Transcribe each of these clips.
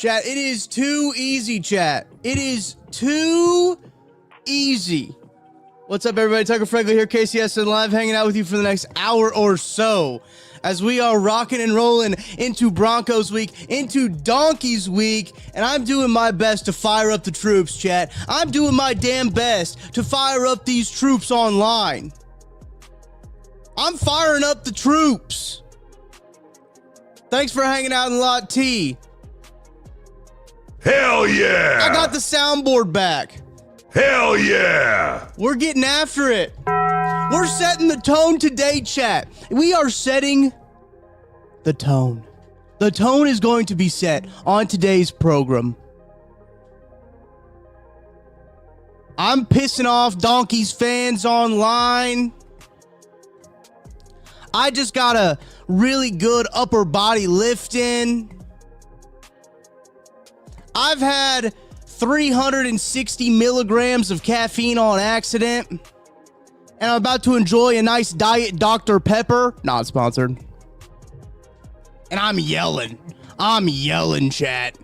Chat, it is too easy, chat. It is too easy. What's up, everybody? Tucker Franklin here, KCSN Live, hanging out with you for the next hour or so as we are rocking and rolling into Broncos week, into Donkeys week, and I'm doing my best to fire up the troops, chat. I'm doing my damn best to fire up these troops online. I'm firing up the troops. Thanks for hanging out in Lot T. Hell yeah! I got the soundboard back. Hell yeah! We're getting after it. We're setting the tone today, chat. We are setting the tone. The tone is going to be set on today's program. I'm pissing off Donkeys fans online. I just got a really good upper body lift in. I've had 360 milligrams of caffeine on accident, and I'm about to enjoy a nice diet Dr. Pepper, not sponsored. And I'm yelling, chat.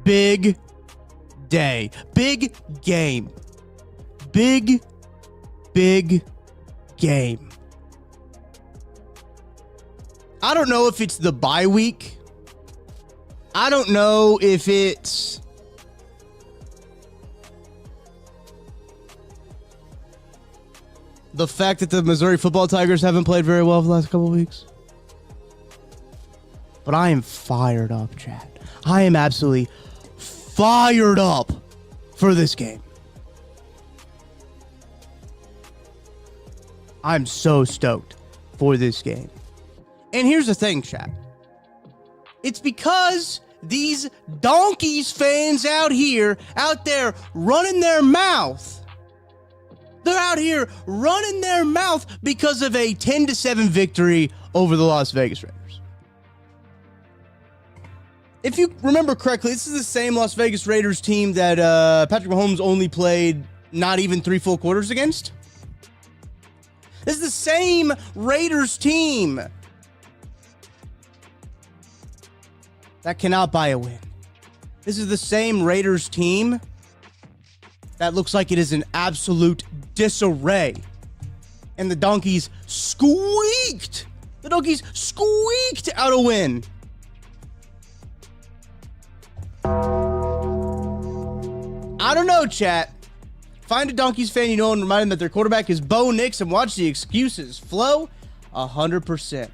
Big day, big game, big game. I don't know if it's the bye week. I don't know if it's the fact that the Missouri football Tigers haven't played very well for the last couple of weeks. But I am fired up, chat. I am absolutely fired up for this game. I'm so stoked for this game. And here's the thing, chat. It's because these Donkeys fans out there running their mouth. They're out here running their mouth because of a 10-7 victory over the Las Vegas Raiders. If you remember correctly, this is the same Las Vegas Raiders team that Patrick Mahomes only played not even 3 full quarters against. This is the same Raiders team that cannot buy a win. This is the same Raiders team that looks like it is in absolute disarray. And the Donkeys squeaked. The Donkeys squeaked out a win. I don't know, chat. Find a Donkeys fan you know and remind them that their quarterback is Bo Nix and watch the excuses flow 100%.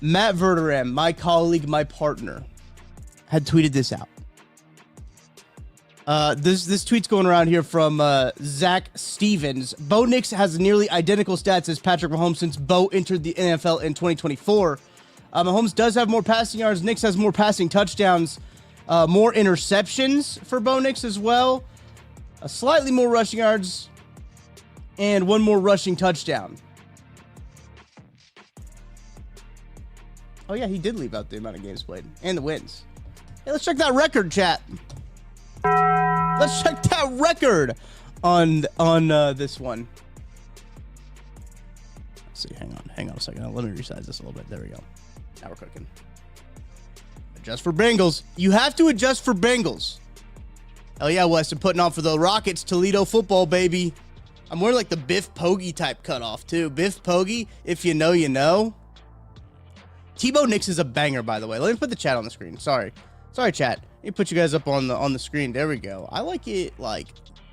Matt Verderame, my colleague, my partner, had tweeted this out. This tweet's going around here from Zach Stevens. Bo Nix has nearly identical stats as Patrick Mahomes since Bo entered the NFL in 2024. Mahomes does have more passing yards. Nix has more passing touchdowns, more interceptions for Bo Nix as well. Slightly more rushing yards and one more rushing touchdown. Oh, yeah, he did leave out the amount of games played and the wins. Hey, let's check that record, chat. Let's check that record on this one. Let's see, hang on a second. Let me resize this a little bit. There we go. Now we're cooking. Adjust for Bengals. You have to adjust for Bengals. Oh, yeah, Weston putting on for the Rockets. Toledo football, baby. I'm wearing like the Biff Poggi type cutoff, too. Biff Poggi, if you know, you know. Tebow Nix is a banger, by the way. Let me put the chat on the screen. Sorry, chat. Let me put you guys up on the screen. There we go. I like it like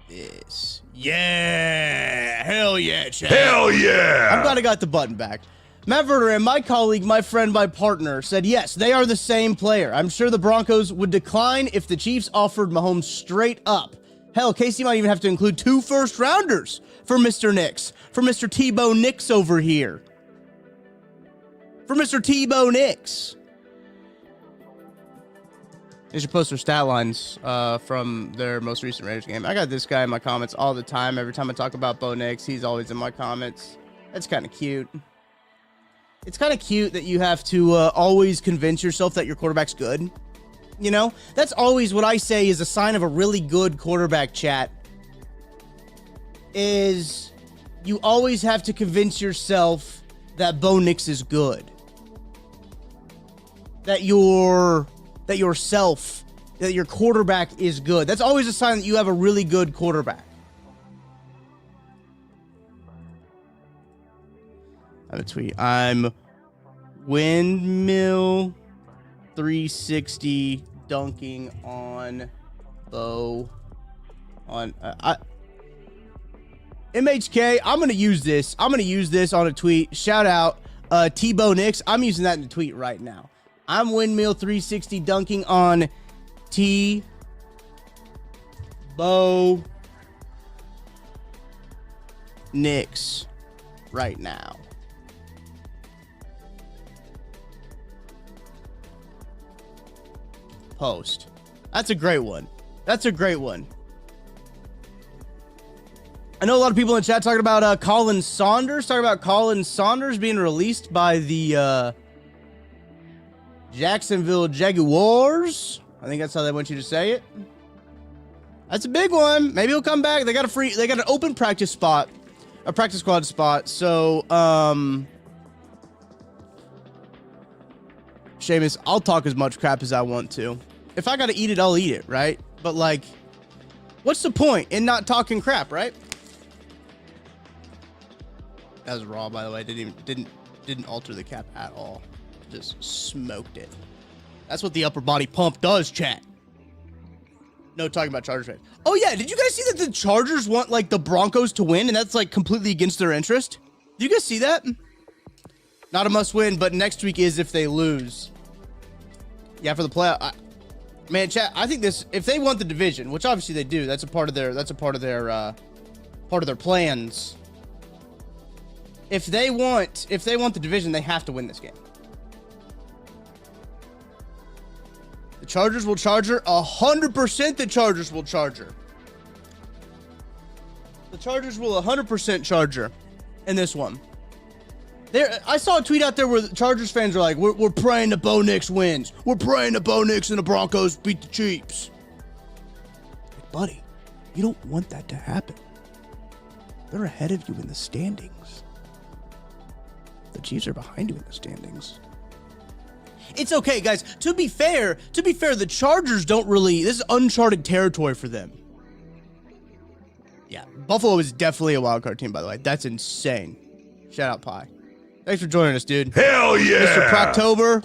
this. Yeah, hell yeah, chat. Hell yeah! I'm glad I got the button back. Matt Verderame, my colleague, my friend, my partner, said yes, they are the same player. I'm sure the Broncos would decline if the Chiefs offered Mahomes straight up. Hell, Casey might even have to include 2 first-rounders for Mr. Nix, for Mr. Tebow Nix over here. For Mr. Tebow Nix. They should post their stat lines from their most recent Raiders game. I got this guy in my comments all the time. Every time I talk about Bo Nix, he's always in my comments. That's kind of cute. It's kind of cute that you have to always convince yourself that your quarterback's good. You know? That's always what I say is a sign of a really good quarterback, chat. Is you always have to convince yourself that Bo Nix is good. that your quarterback is good. That's always a sign that you have a really good quarterback. I have a tweet. I'm windmill 360 dunking on Bo on MHK. I'm gonna use this. I'm gonna use this on a tweet. Shout out T-Bo Nix. I'm using that in the tweet right now. I'm windmill 360 dunking on T-Bo Nix right now. Post. That's a great one. That's a great one. I know a lot of people in the chat talking about Colin Saunders being released by the Jacksonville Jaguars. I think that's how they want you to say it. That's a big one. Maybe he'll come back. They got an open practice spot, a practice squad spot. So, Seamus, I'll talk as much crap as I want to. If I gotta eat it, I'll eat it, right? But like, what's the point in not talking crap, right? That was raw, by the way. Didn't alter the cap at all. Just smoked it. That's what the upper body pump does, chat. No talking about Chargers fans. Oh yeah, did you guys see that the Chargers want like the Broncos to win, and that's like completely against their interest? Did you guys see that? Not a must win, but next week is if they lose. Yeah, for the playoff. Man, chat, I think this, if they want the division, which obviously they do, that's a part of their plans. If they want the division, they have to win this game. The Chargers will charger 100%. The Chargers will charger. The Chargers will 100% charger in this one. I saw a tweet out there where the Chargers fans are like, we're praying that Bo Nix wins. We're praying that Bo Nix and the Broncos beat the Chiefs. Like, buddy, you don't want that to happen. They're ahead of you in the standings. The Chiefs are behind you in the standings. It's okay, guys. To be fair, the Chargers don't really, this is uncharted territory for them. Yeah, Buffalo is definitely a wildcard team, by the way. That's insane. Shout out Pie. Thanks for joining us, dude. Hell yeah! Mr. Proctober.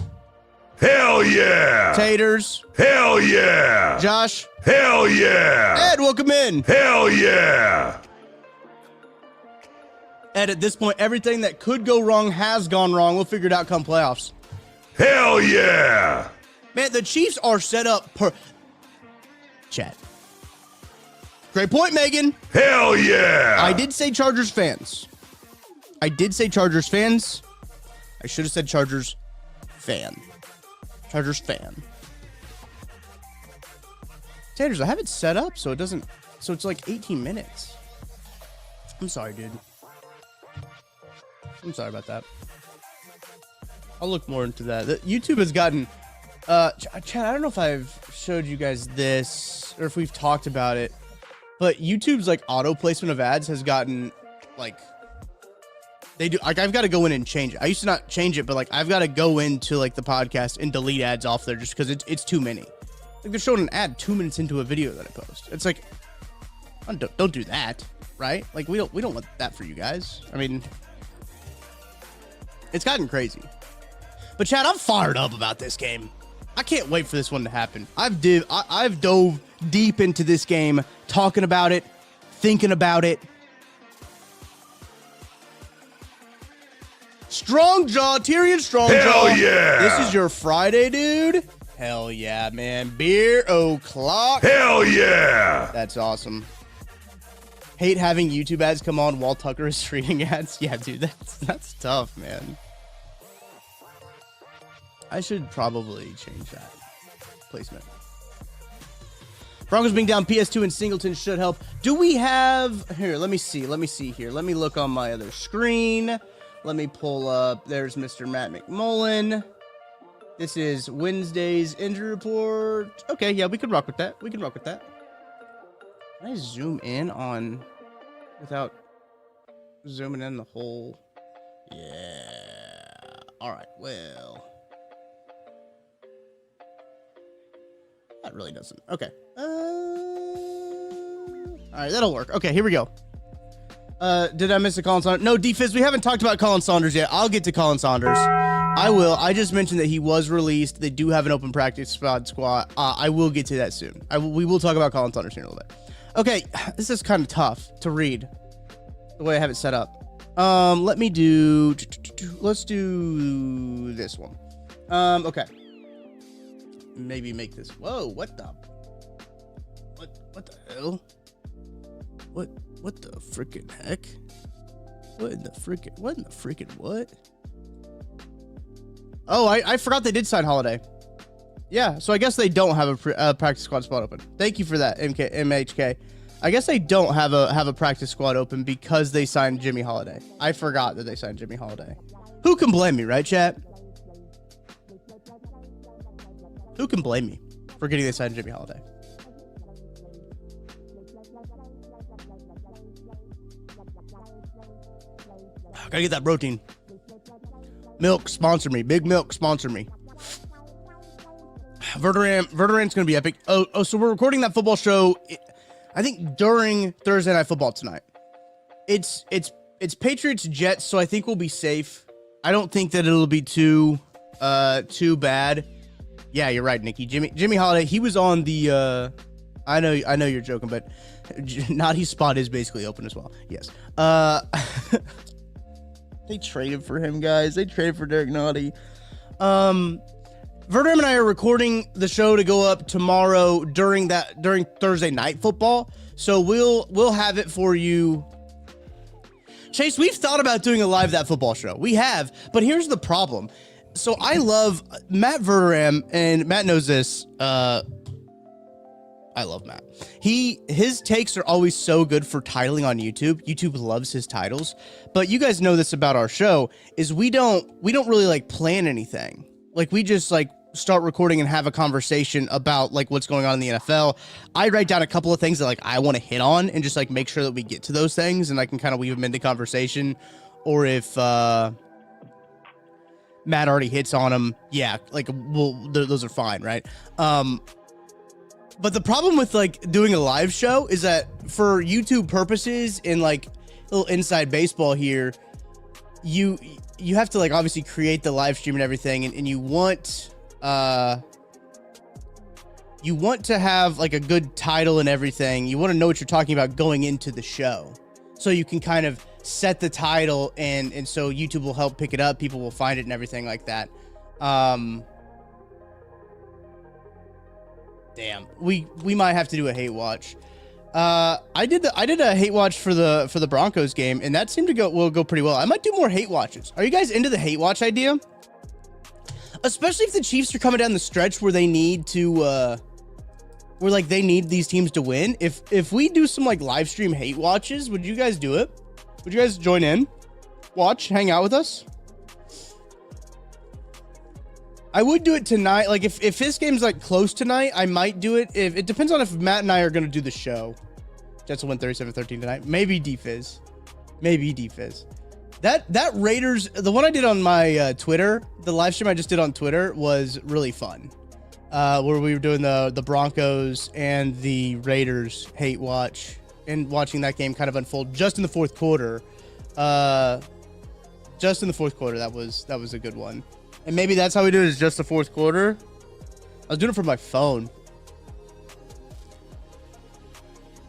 Hell yeah! Taters. Hell yeah! Josh. Hell yeah! Ed, welcome in. Hell yeah! Ed, at this point, everything that could go wrong has gone wrong. We'll figure it out come playoffs. Hell yeah! Man, the Chiefs are set up per... Chat. Great point, Megan. Hell yeah! I did say Chargers fans. I should have said Chargers fan. Chargers fan. Taters, I have it set up so it doesn't... So it's like 18 minutes. I'm sorry, dude. I'm sorry about that. I'll look more into that. YouTube has gotten... Chad, I don't know if I've showed you guys this or if we've talked about it, but YouTube's like auto placement of ads has gotten like... They do, like, I've got to go in and change it. I used to not change it, but like I've got to go into like the podcast and delete ads off there just because it's too many. Like they're showing an ad 2 minutes into a video that I post. It's like, don't do that, right? Like we don't want that for you guys. I mean, it's gotten crazy. But Chad, I'm fired up about this game. I can't wait for this one to happen. I've dove deep into this game, talking about it, thinking about it. Strong Jaw, Tyrion Strong Jaw. Hell yeah! This is your Friday, dude. Hell yeah, man. Beer o'clock. Hell yeah! That's awesome. Hate having YouTube ads come on while Tucker is reading ads. Yeah, dude, that's tough, man. I should probably change that placement. Broncos being down PS2 and Singleton should help. Do we have... Here, let me see here. Let me look on my other screen. Let me pull up. There's Mr. Matt McMullen. This is Wednesday's injury report. Okay, yeah, we can rock with that. Can I zoom in on... without zooming in the whole... Yeah. All right, well... That really doesn't. Okay. All right, that'll work. Okay, here we go. Did I miss a Colin Saunders? No, D-Fizz, we haven't talked about Colin Saunders yet. I'll get to Colin Saunders. I will. I just mentioned that he was released. They do have an open practice squad. I will get to that soon. We will talk about Colin Saunders here in a little bit. Okay, this is kind of tough to read the way I have it set up. Let me do. Let's do this one. Okay. Maybe make this. Whoa! What the? What the hell? What the freaking heck? What in the freaking what? Oh, I forgot they did sign Holiday. Yeah, so I guess they don't have a practice squad spot open. Thank you for that, MHK. I guess they don't have a practice squad open because they signed Jimmy Holiday. I forgot that they signed Jimmy Holiday. Who can blame me, right, chat? Who can blame me for getting they signed Jimmy Holiday? Gotta get that protein. Milk, sponsor me. Big Milk, sponsor me. Verduran's gonna be epic. Oh, so we're recording that football show, I think during Thursday Night Football tonight. It's Patriots Jets, so I think we'll be safe. I don't think that it'll be too bad. Yeah, you're right, Nikki. Jimmy Holiday, he was on the I know you're joking, but Naughty's spot is basically open as well. Yes. They traded for him, guys. They traded for Derek Naughty. Verderam and I are recording the show to go up tomorrow during Thursday Night Football. So we'll have it for you. Chase, we've thought about doing a live that football show. We have, but here's the problem. So I love Matt Verderam, and Matt knows this. I love Matt. His takes are always so good for titling on YouTube. YouTube loves his titles. But you guys know this about our show is we don't really like plan anything. Like we just like start recording and have a conversation about like what's going on in the NFL. I write down a couple of things that like I want to hit on and just like make sure that we get to those things and I can kind of weave them into conversation. Or if Matt already hits on them, yeah, like those are fine, right? But the problem with like doing a live show is that for YouTube purposes and like a little inside baseball here, you have to like obviously create the live stream and everything, and you want to have like a good title and everything. You want to know what you're talking about going into the show, so you can kind of set the title and so YouTube will help pick it up. People will find it and everything like that. Damn, we might have to do a hate watch. I did a hate watch for the Broncos game, and that seemed to go pretty well. I might do more hate watches. Are you guys into the hate watch idea? Especially if the Chiefs are coming down the stretch where they need to where like they need these teams to win. If we do some like live stream hate watches, would you guys do it? Would you guys join in? Watch, hang out with us? I would do it tonight. Like if this game's like close tonight, I might do it. If it depends on if Matt and I are going to do the show. Jets will win 37-13 tonight. Maybe D-Fizz. That Raiders, the one I did on my Twitter, the live stream I just did on Twitter was really fun. Where we were doing the Broncos and the Raiders hate watch and watching that game kind of unfold just in the fourth quarter. That was a good one. And maybe that's how we do it, is just the fourth quarter. I was doing it from my phone.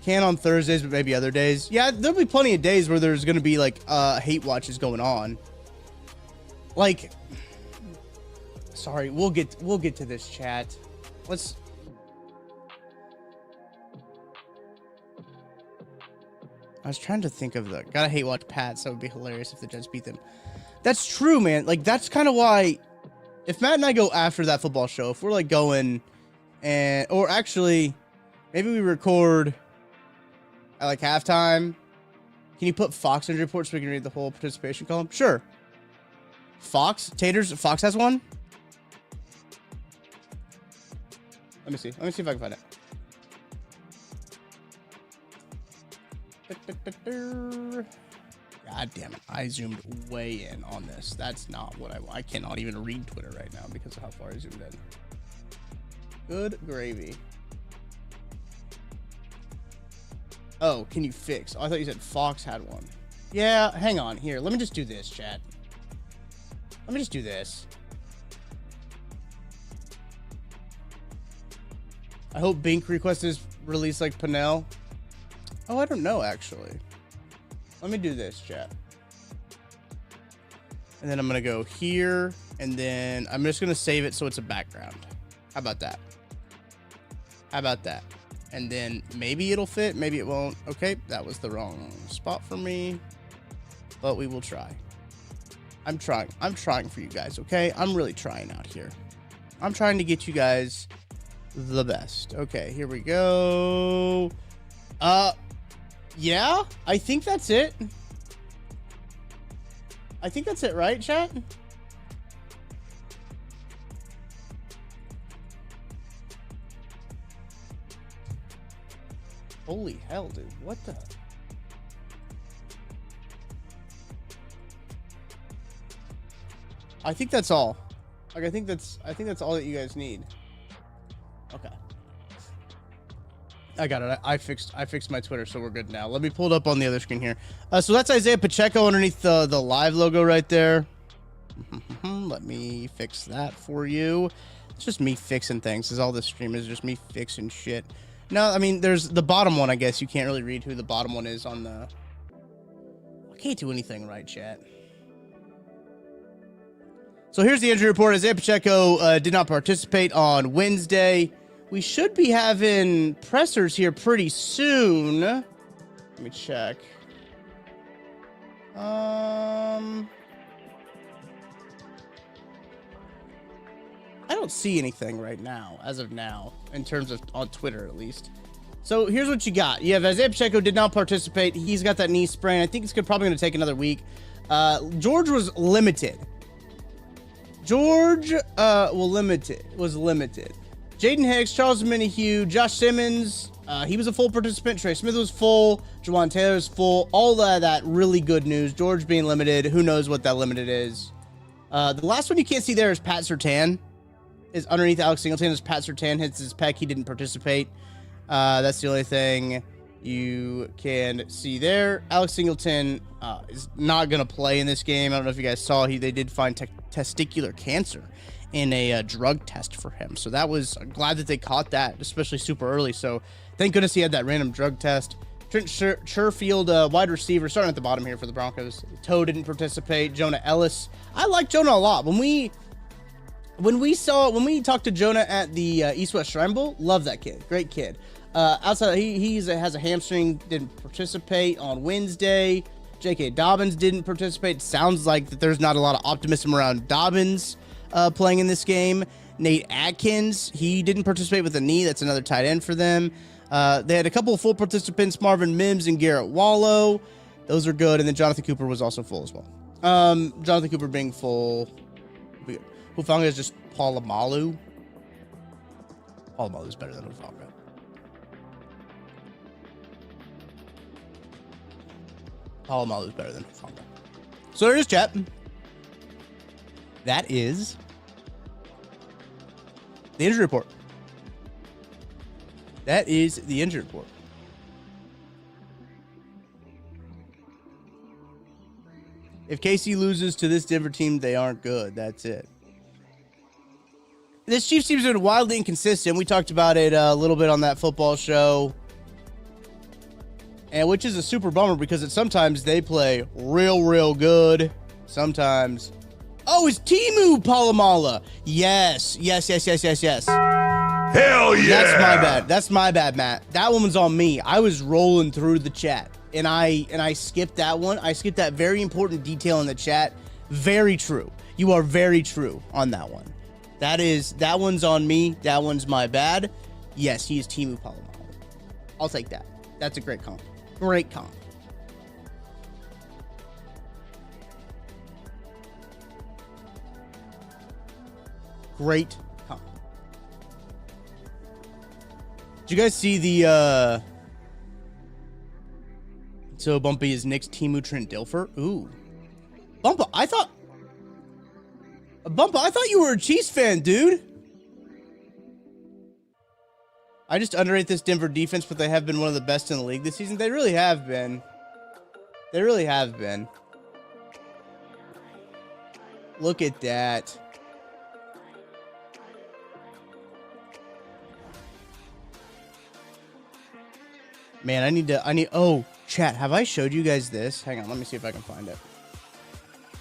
Can on Thursdays, but maybe other days. Yeah, there'll be plenty of days where there's going to be like hate watches going on. Like, sorry, we'll get to this, chat. Let's. I was trying to think of gotta hate watch Pats. That would be hilarious if the Jets beat them. That's true, man. Like, that's kind of why, if Matt and I go after that football show, if we're like going or actually, maybe we record at like halftime. Can you put Fox injury report so we can read the whole participation column? Sure. Fox has one. Let me see if I can find it. God damn it. I zoomed way in on this. That's not what I cannot even read Twitter right now because of how far I zoomed in. Good gravy. Oh, can you fix? Oh, I thought you said Fox had one. Yeah, hang on. Here, let me just do this, chat. Let me just do this. I hope Bink request is released like Pinnell. Oh, I don't know, actually. Let me do this, chat. And then I'm going to go here, and then I'm just going to save it so it's a background. How about that? How about that? And then maybe it'll fit, maybe it won't. Okay, that was the wrong spot for me, but we will try. I'm trying for you guys, okay? I'm really trying out here. I'm trying to get you guys the best. Okay, here we go. Yeah, I think that's it. I think that's it, right, chat? Holy hell, dude. What the? I think that's all. Like, I think that's all that you guys need. Okay. I got it. I fixed my Twitter, so we're good now. Let me pull it up on the other screen here. So that's Isaiah Pacheco underneath the live logo right there. Let me fix that for you. It's just me fixing things. All this stream is just me fixing shit. No, I mean, there's the bottom one, I guess. You can't really read who the bottom one is on the... I can't do anything right, chat. So here's the injury report. Isaiah Pacheco did not participate on Wednesday. We should be having pressers here pretty soon. Let me check. I don't see anything right now, as of now, in terms of on Twitter at least. So here's what you got. You have Isaiah Pacheco did not participate. He's got that knee sprain. I think it's probably going to take another week. George was limited. George was limited. Jaden Hicks, Charles Minihue, Josh Simmons, he was a full participant. Trey Smith was full. Jawan Taylor's full. All of that really good news. George being limited. Who knows what that limited is. The last one you can't see there is Pat Surtain. Is underneath Alex Singleton. As Pat Surtain hits his pec, he didn't participate. That's the only thing you can see there. Alex Singleton is not going to play in this game. I don't know if you guys saw. They did find testicular cancer in a drug test for him. So that was, I'm glad that they caught that, especially super early. So thank goodness he had that random drug test. Trent Sherfield, wide receiver, starting at the bottom here for the Broncos. Toe didn't participate. Jonah Ellis. I like Jonah a lot. When we talked to Jonah at the East West Shrine Bowl, love that kid. Great kid. Outside, he has a hamstring, didn't participate on Wednesday. J.K. Dobbins didn't participate. Sounds like that there's not a lot of optimism around Dobbins playing in this game. Nate Atkins, he didn't participate with a knee. That's another tight end for them. They had a couple of full participants, Marvin Mims and Garrett Wallow. Those are good. And then Jonathan Cooper was also full as well. Jonathan Cooper being full. Hufanga is just Polamalu. Polamalu is better than Hufanga. Polamalu is better than Hufanga. So there is, chat. That is the injury report. That is the injury report. If KC loses to this Denver team, they aren't good. That's it. This Chiefs team's been wildly inconsistent. We talked about it a little bit on that football show. And which is a super bummer because sometimes they play real good. Sometimes. Oh, it's Timu Palomala. Yes. Hell yeah! That's my bad, Matt. That one was on me. I was rolling through the chat and I skipped that one. I skipped that very important detail in the chat. Very true. You are very true on that one. That one's on me. That one's my bad. Yes, he is Timu Palomala. I'll take that. That's a great comp. Great comp. Great comp. Did you guys see the so Bumpy is Nick's Timu Trent Dilfer? Ooh. Bumpa, I thought you were a Chiefs fan, dude. I just underrate this Denver defense, but they have been one of the best in the league this season. They really have been. They really have been. Look at that. Man, oh, chat, have I showed you guys this? Hang on, let me see if I can find it.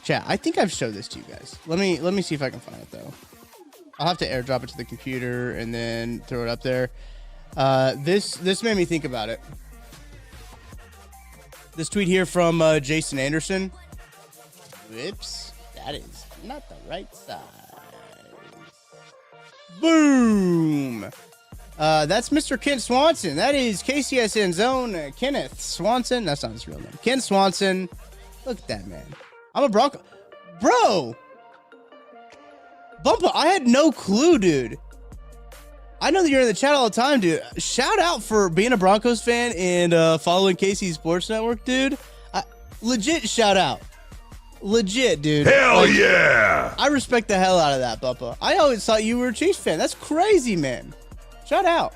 Chat, I think I've showed this to you guys. Let me see if I can find it though. I'll have to airdrop it to the computer and then throw it up there. This made me think about it. This tweet here from Jason Anderson. Whoops, that is not the right size. Boom. That's Mr. Kent Swanson. That is KCSN's own Kenneth Swanson. That's not his real name. Ken Swanson. Look at that, man. I'm a Bronco. Bro. Bumpa, I had no clue, dude. I know that you're in the chat all the time, dude. Shout out for being a Broncos fan and following KC Sports Network, dude. Legit shout out. Legit, dude. Hell yeah. I respect the hell out of that, Bumpa. I always thought you were a Chiefs fan. That's crazy, man. Shout out.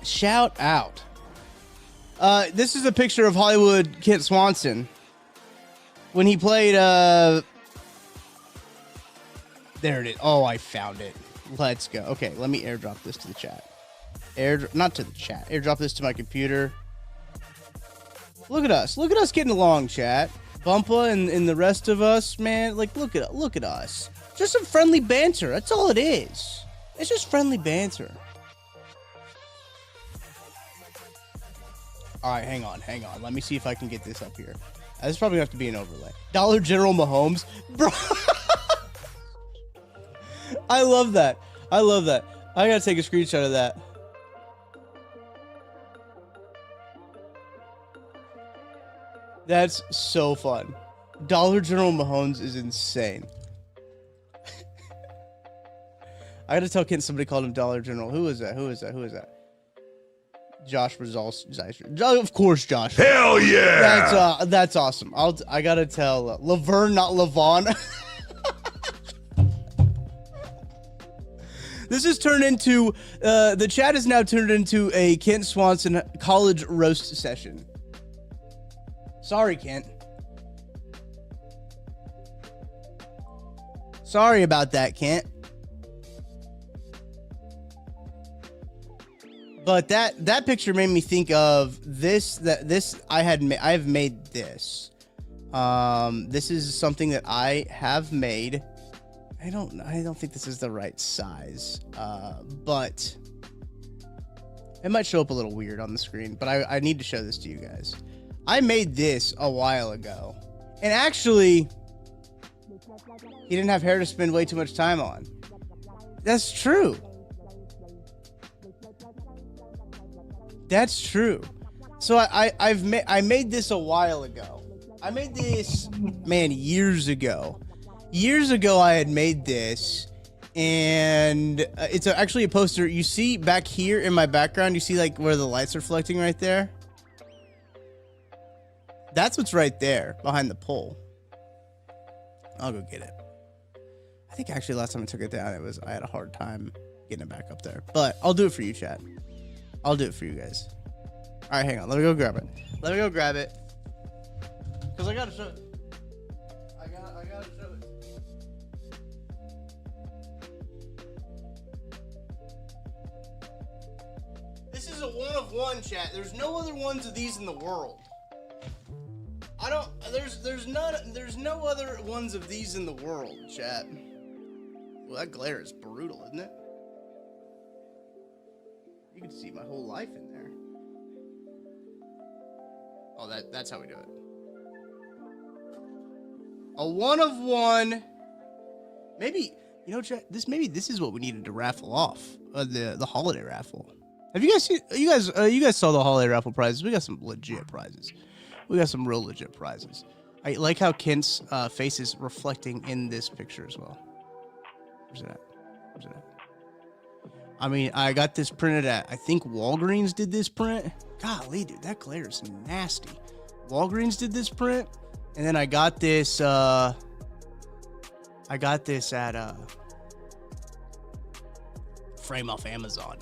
Shout out. This is a picture of Hollywood Kent Swanson when he played there it is. Oh, I found it. Let's go. Okay, let me airdrop this to the chat. Not to the chat. Airdrop this to my computer. Look at us. Look at us getting along, chat. Bumpa and the rest of us, man. Like, look at us. Just some friendly banter. That's all it is. It's just friendly banter. All right, hang on. Let me see if I can get this up here. This is probably going to have to be an overlay. Dollar General Mahomes. Bro. I love that. I got to take a screenshot of that. That's so fun. Dollar General Mahomes is insane. I gotta tell Kent somebody called him Dollar General. Who is that? Josh Zeiser. Of course, Josh. Hell yeah. That's awesome. I gotta tell Laverne, not Lavon. This has turned into the chat has now turned into a Kent Swanson college roast session. Sorry, Kent. Sorry about that, Kent. But that picture made me think of this. I have made this. This is something that I have made. I don't think this is the right size. But it might show up a little weird on the screen. But I need to show this to you guys. I made this a while ago, and actually, he didn't have hair to spend way too much time on. That's true. That's true. So I made this a while ago. I made this, man, years ago. Years ago, I had made this, and it's actually a poster. You see back here in my background, you see like where the lights are reflecting right there? That's what's right there behind the pole. I'll go get it. I think actually last time I took it down, I had a hard time getting it back up there. But I'll do it for you, chat. I'll do it for you guys. All right, hang on. Let me go grab it. Because I got to show it. I got to show it. This is a one of one, chat. There's no other ones of these in the world. There's no other ones of these in the world, chat. Well, that glare is brutal, isn't it? You can see my whole life in there. Oh, that's how we do it. A one of one. Maybe, you know, chat, this is what we needed to raffle off. The holiday raffle. Have you guys seen, you guys saw the holiday raffle prizes? We got some legit prizes. We got some real legit prizes. I like how Kent's face is reflecting in this picture as well. Where's it at? I mean, I got this printed at, I think Walgreens did this print. Golly, dude, that glare is nasty. Walgreens did this print. And then I got this at frame off Amazon.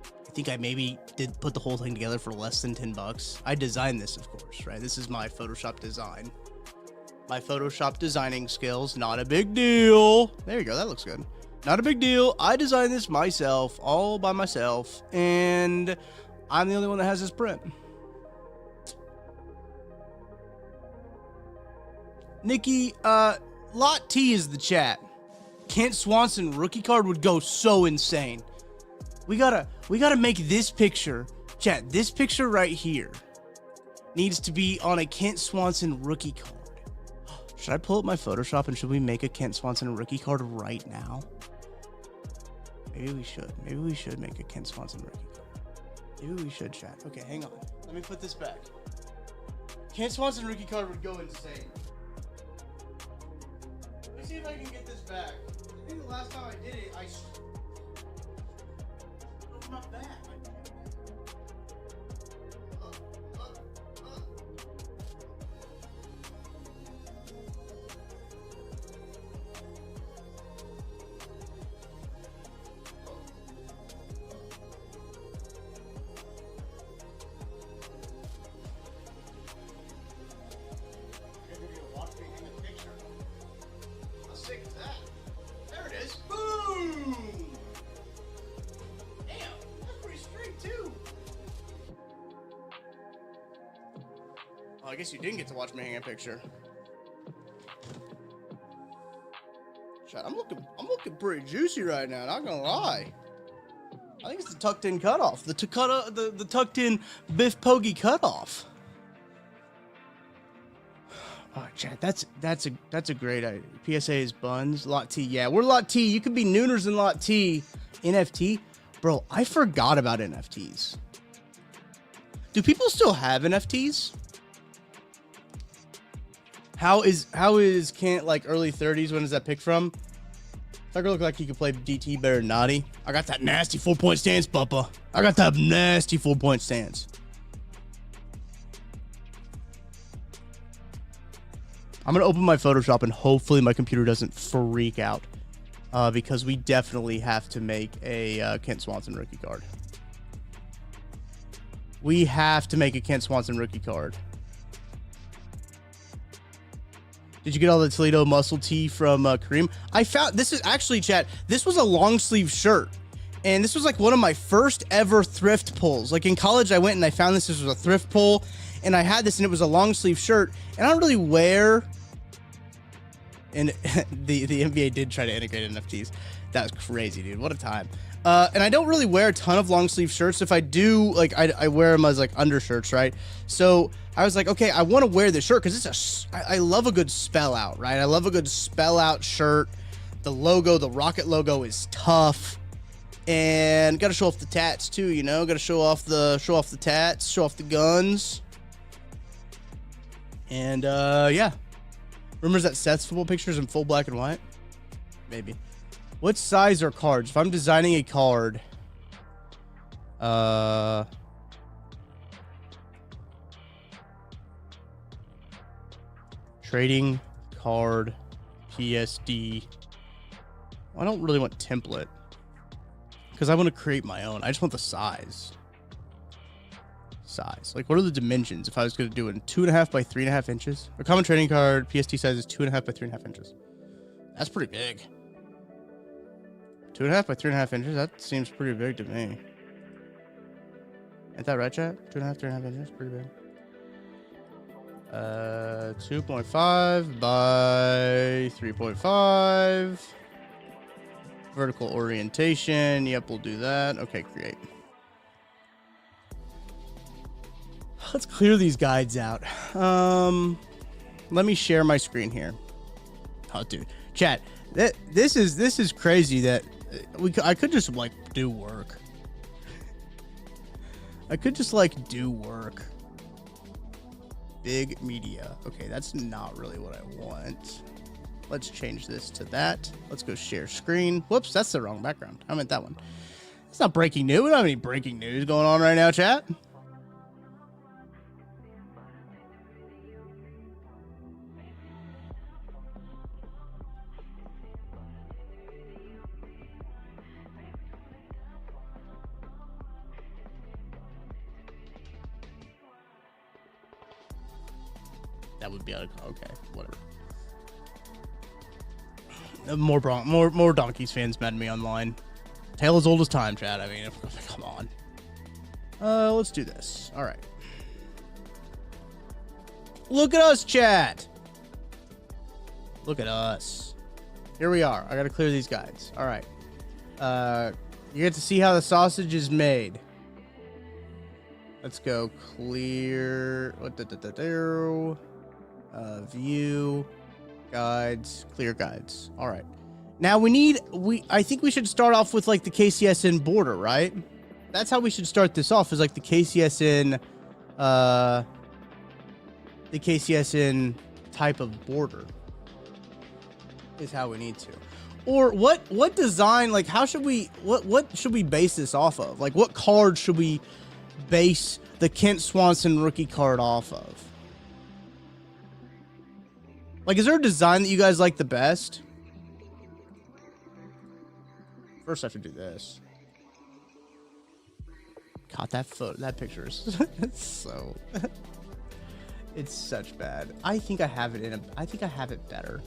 I think I maybe did put the whole thing together for less than 10 bucks. I designed this, of course, right? This is my Photoshop design. My Photoshop designing skills, not a big deal. There you go, that looks good. Not a big deal. I designed this myself, all by myself, and I'm the only one that has this print. Nikki, Lot T is the chat. Kent Swanson rookie card would go so insane. We gotta make this picture, chat. This picture right here needs to be on a Kent Swanson rookie card. Should I pull up my Photoshop and should we make a Kent Swanson rookie card right now? Maybe we should. Maybe we should make a Kent Swanson rookie card. Maybe we should, chat. Okay, hang on. Let me put this back. Kent Swanson rookie card would go insane. Let me see if I can get this back. I think the last time I did it, I broke my back. I guess you didn't get to watch me hang a picture. Chat, I'm looking pretty juicy right now, not gonna lie. I think it's the tucked in cutoff. The tucked in Biff Poggi cutoff. Oh, chat, that's a great idea. PSA is buns. Lot T, yeah, we're Lot T. You could be Nooners in Lot T. NFT, bro. I forgot about NFTs. Do people still have NFTs? How is Kent like early 30s? When is that pick from? Tucker look like he could play DT better than Naughty. I got that nasty 4-point stance, Bubba. I got that nasty 4-point stance. I'm gonna open my Photoshop and hopefully my computer doesn't freak out, because we definitely have to make a Kent Swanson rookie card. We have to make a Kent Swanson rookie card. Did you get all the Toledo muscle tee from Kareem? I found, this is actually, chat, this was a long sleeve shirt. And this was like one of my first ever thrift pulls. Like in college, I went and I found this was a thrift pull. And I had this and it was a long sleeve shirt. And I don't really wear, and the NBA did try to integrate NFTs. That was crazy, dude. What a time. And I don't really wear a ton of long sleeve shirts. If I do, like, I wear them as like undershirts, right? So I was like, okay, I want to wear this shirt because it's I love a good spell out, right? I love a good spell out shirt. The logo, the Rocket logo is tough, and got to show off the tats too, you know. Got to show off the tats, show off the guns, and yeah. Rumors that Seth's football pictures in full black and white, maybe. What size are cards? If I'm designing a card, trading card, PSD. Well, I don't really want template because I want to create my own. I just want the size. Like, what are the dimensions if I was going to do it in 2.5 by 3.5 inches? A common trading card, PSD size is 2.5 by 3.5 inches. That's pretty big. 2.5 by 3.5 inches? That seems pretty big to me. Ain't that right, chat? 2.5, 3.5 inches? Pretty big. 2.5 by 3.5. Vertical orientation. Yep, we'll do that. Okay, create. Let's clear these guides out. Let me share my screen here. Oh, dude, chat. This is crazy that I could just like do work. I could just like do work. Big media. Okay, that's not really what I want. Let's change this to that. Let's go share screen. Whoops, that's the wrong background. I meant that one. It's not breaking news. We don't have any breaking news going on right now, chat. That would be okay. Whatever. More Donkeys fans mad at me online. Tale as old as time, Chad. I mean, come on. Let's do this. All right. Look at us, chat. Look at us. Here we are. I gotta clear these guys. All right. You get to see how the sausage is made. Let's go clear. View guides. Clear guides. All right. Now I think we should start off with like the KCSN border, right? That's how we should start this off. Is like the KCSN type of border is how we need to. Or what design, like how should we, what should we base this off of? Like what card should we base the Kent Swanson rookie card off of? Like, is there a design that you guys like the best? First I have to do this. God, that picture is so it's such bad. I think I have it I think I have it better.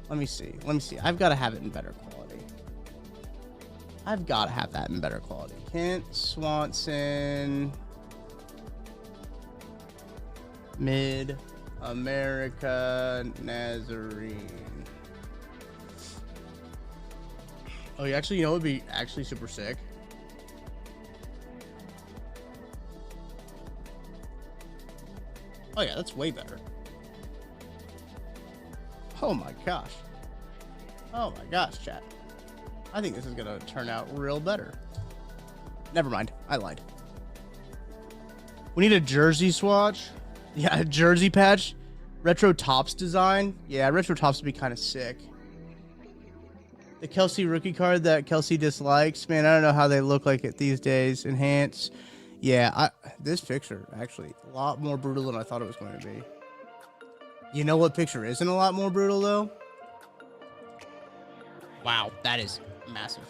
Let me see. I've got to have it in better quality. I've got to have that in better quality. Kent Swanson Mid-America Nazarene. Oh, actually, you know what would be actually super sick? Oh yeah, that's way better. Oh my gosh. Oh my gosh, chat. I think this is gonna turn out real better. Never mind, I lied. We need a jersey swatch. Yeah, a jersey patch. Retro tops design. Yeah, retro tops would be kind of sick. The Kelsey rookie card that Kelsey dislikes. Man, I don't know how they look like it these days. Enhance. Yeah, this picture, actually, a lot more brutal than I thought it was going to be. You know what picture isn't a lot more brutal, though? Wow, that is massive.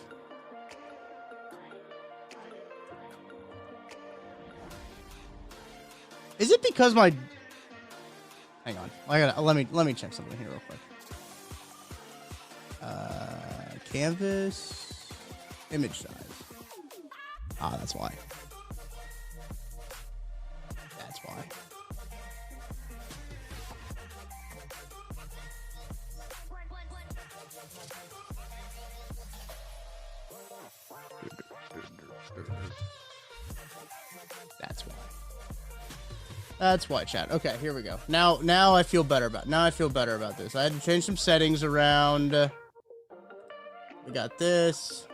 Is it because my... Hang on. Let me check something here real quick. Canvas. Image size. Ah, that's why. That's why. That's why. That's why, chat. Okay, here we go. Now I feel better about. Now I feel better about this. I had to change some settings around. We got this.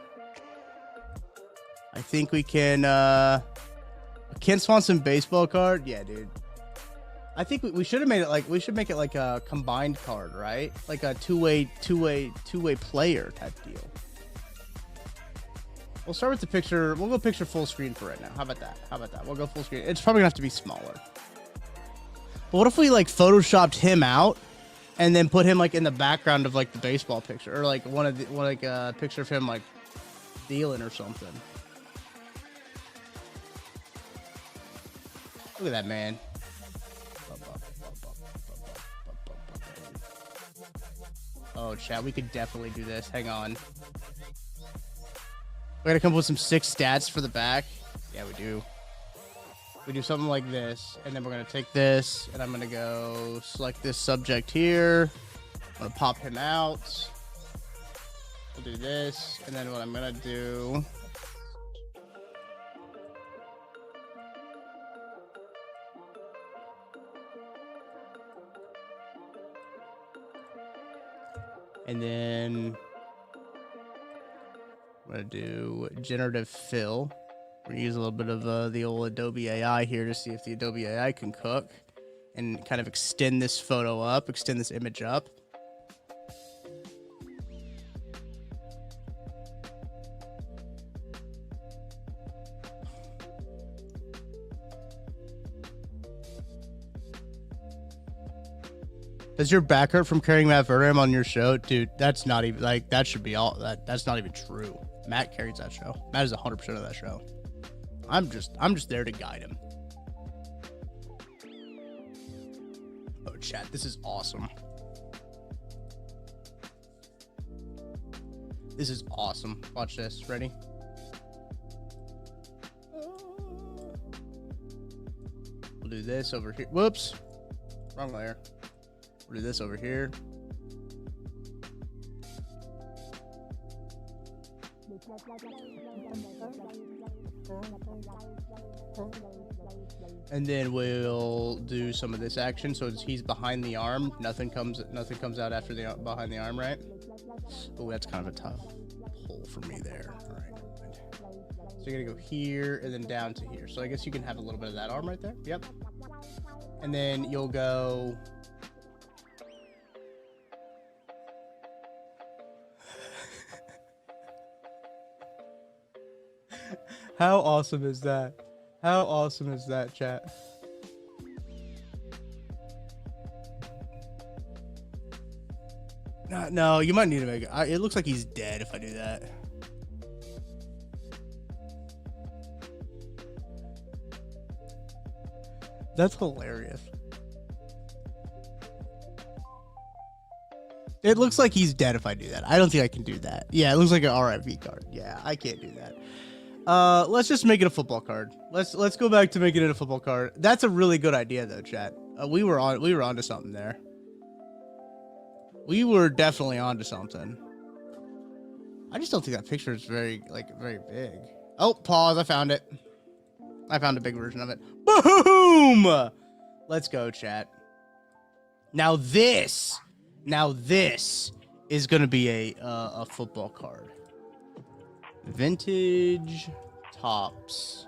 I think we can. Ken Swanson baseball card. Yeah, dude. I think we should have made it like make it like a combined card, right? Like a two-way player type deal. We'll start with the picture. We'll go picture full screen for right now. How about that? We'll go full screen. It's probably gonna have to be smaller. But what if we like photoshopped him out and then put him like in the background of like the baseball picture, or like a picture of him like dealing or something? Look at that man. Oh, chat, we could definitely do this. Hang on. We gotta come up with some sick stats for the back. Yeah, we do. We do something like this, and then we're gonna take this, and I'm gonna go select this subject here. I'm gonna pop him out. We'll do this, and then what I'm gonna do... And then I'm gonna do generative fill. We're gonna use a little bit of the old Adobe AI here to see if the Adobe AI can cook and kind of extend this photo up, extend this image up. Does your back hurt from carrying Matt Verderame on your show? Dude, that's not even, like, that should be all, that's not even true. Matt carries that show. Matt is 100% of that show. I'm just there to guide him. Oh, chat. This is awesome. This is awesome. Watch this. Ready? We'll do this over here. Whoops. Wrong layer. We'll do this over here. And then we'll do some of this action. So he's behind the arm. Nothing comes out after the behind the arm, right? Oh, that's kind of a tough pull for me there. All right. So you're gonna go here and then down to here. So I guess you can have a little bit of that arm right there. Yep. And then you'll go. How awesome is that? How awesome is that, chat? No, you might need to make it. It looks like he's dead if I do that. That's hilarious. It looks like he's dead if I do that. I don't think I can do that. Yeah, it looks like an RIP card. Yeah, I can't do that. Let's just make it a football card. Let's go back to making it a football card. That's a really good idea though, chat. We were onto something there. We were definitely onto something. I just don't think that picture is very big. Oh, pause. I found it. I found a big version of it. Boom! Let's go, chat. Now this is gonna be a football card. Vintage Tops.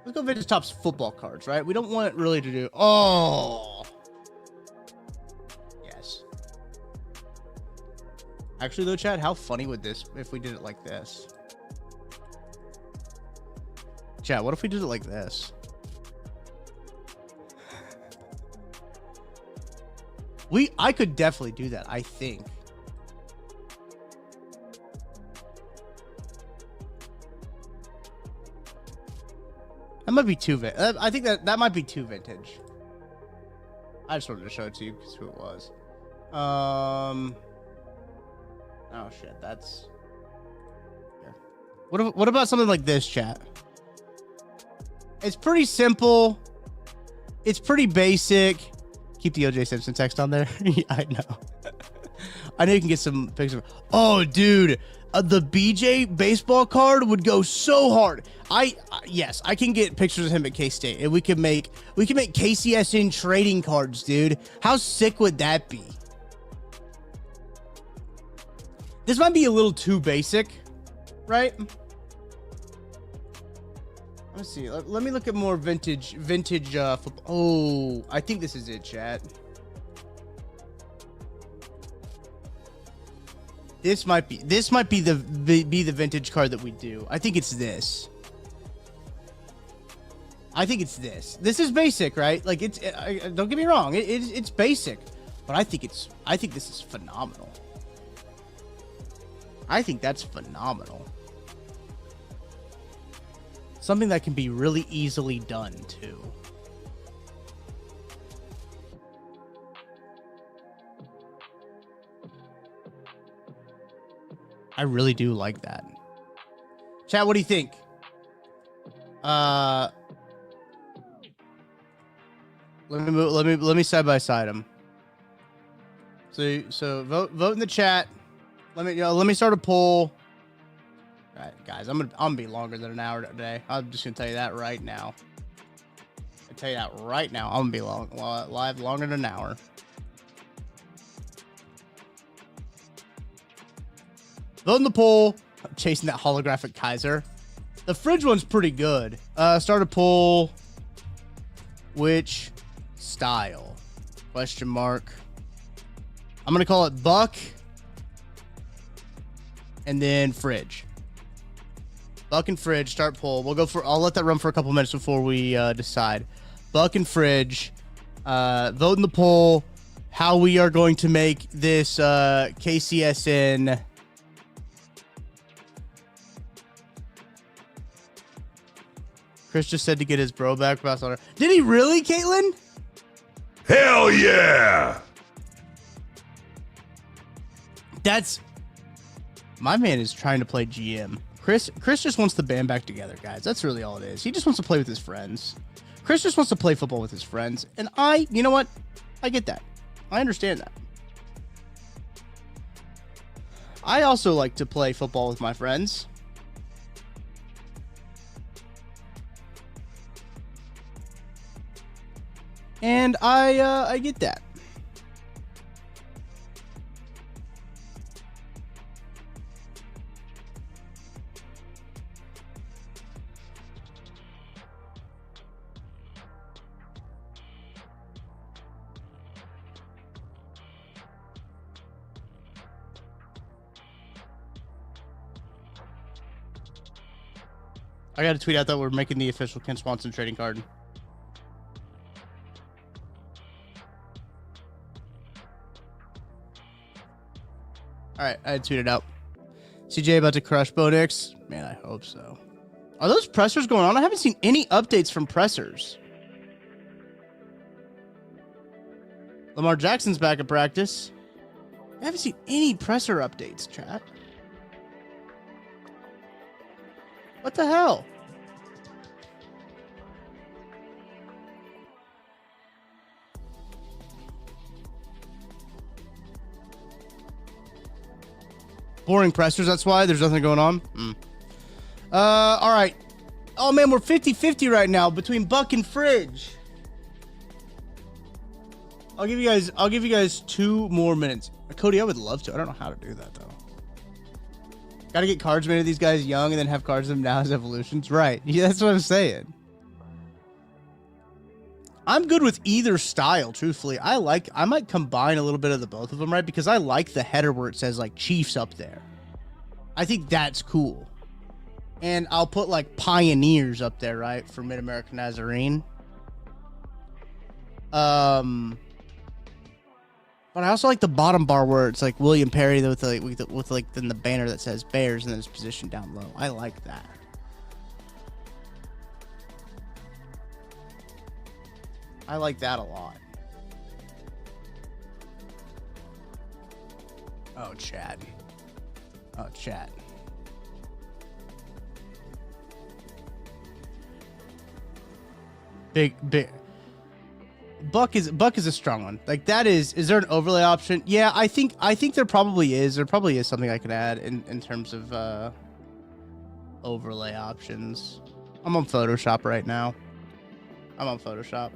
Let's go vintage Tops football cards, right? We don't want it really to do. Oh, yes. Actually, though, Chad, how funny would this if we did it like this? Chad, what if we did it like this? I could definitely do that, I think. That might be too vintage. I think that might be too vintage. I just wanted to show it to you because who it was. Oh shit, that's. Here. What about something like this, chat? It's pretty simple. It's pretty basic. Keep the OJ Simpson text on there. Yeah, I know. I know you can get some pictures. Oh, dude. The BJ baseball card would go so hard. Yes, I can get pictures of him at K-State, and we can make KCSN trading cards, dude. How sick would that be? This might be a little too basic, right? Let's see. Let me look at more vintage football. Oh, I think this is it, chat. This might be the vintage card that we do. I think it's this. I think it's this. This is basic, right? Like don't get me wrong. It's basic, but I think this is phenomenal. I think that's phenomenal. Something that can be really easily done too. I really do like that. Chat, what do you think? Let me side by side them. So vote in the chat. Let me start a poll. All right, guys, I'm gonna be longer than an hour today. I'm just gonna tell you that right now. I'm gonna be live longer than an hour. Vote in the poll. I'm chasing that holographic Kaiser. The fridge one's pretty good. Start a poll. Which style? Question mark. I'm gonna call it Buck. And then fridge. Buck and fridge. Start poll. I'll let that run for a couple minutes before we decide. Buck and fridge. Vote in the poll. How we are going to make this KCSN. Chris just said to get his bro back. Did he really, Caitlin? Hell yeah! My man is trying to play GM. Chris just wants the band back together, guys. That's really all it is. He just wants to play with his friends. Chris just wants to play football with his friends. And you know what? I get that. I understand that. I also like to play football with my friends. And I get that. I got to tweet out that we're making the official Ken Swanson trading card. All right, I tweeted out. CJ about to crush Bo Nix? Man, I hope so. Are those pressers going on? I haven't seen any updates from pressers. Lamar Jackson's back at practice. I haven't seen any presser updates, chat. What the hell? Boring pressers, that's why there's nothing going on. All right. Oh man, we're 50-50 right now between Buck and Fridge. I'll give you guys 2 more minutes. Cody, I would love to. I don't know how to do that though. Gotta get cards made of these guys young and then have cards of them now as evolutions. Right. Yeah, that's what I'm saying. I'm good with either style, truthfully. I might combine a little bit of the both of them, right? Because I like the header where it says like Chiefs up there. I think that's cool. And I'll put like Pioneers up there, right? For Mid-American Nazarene. But I also like the bottom bar where it's like William Perry with then the banner that says Bears and then it's positioned down low. I like that. I like that a lot. Oh, chat. Oh, chat. Big. Buck is a strong one. Like that is there an overlay option? Yeah, I think there probably is. There probably is something I could add in terms of overlay options. I'm on Photoshop right now. I'm on Photoshop.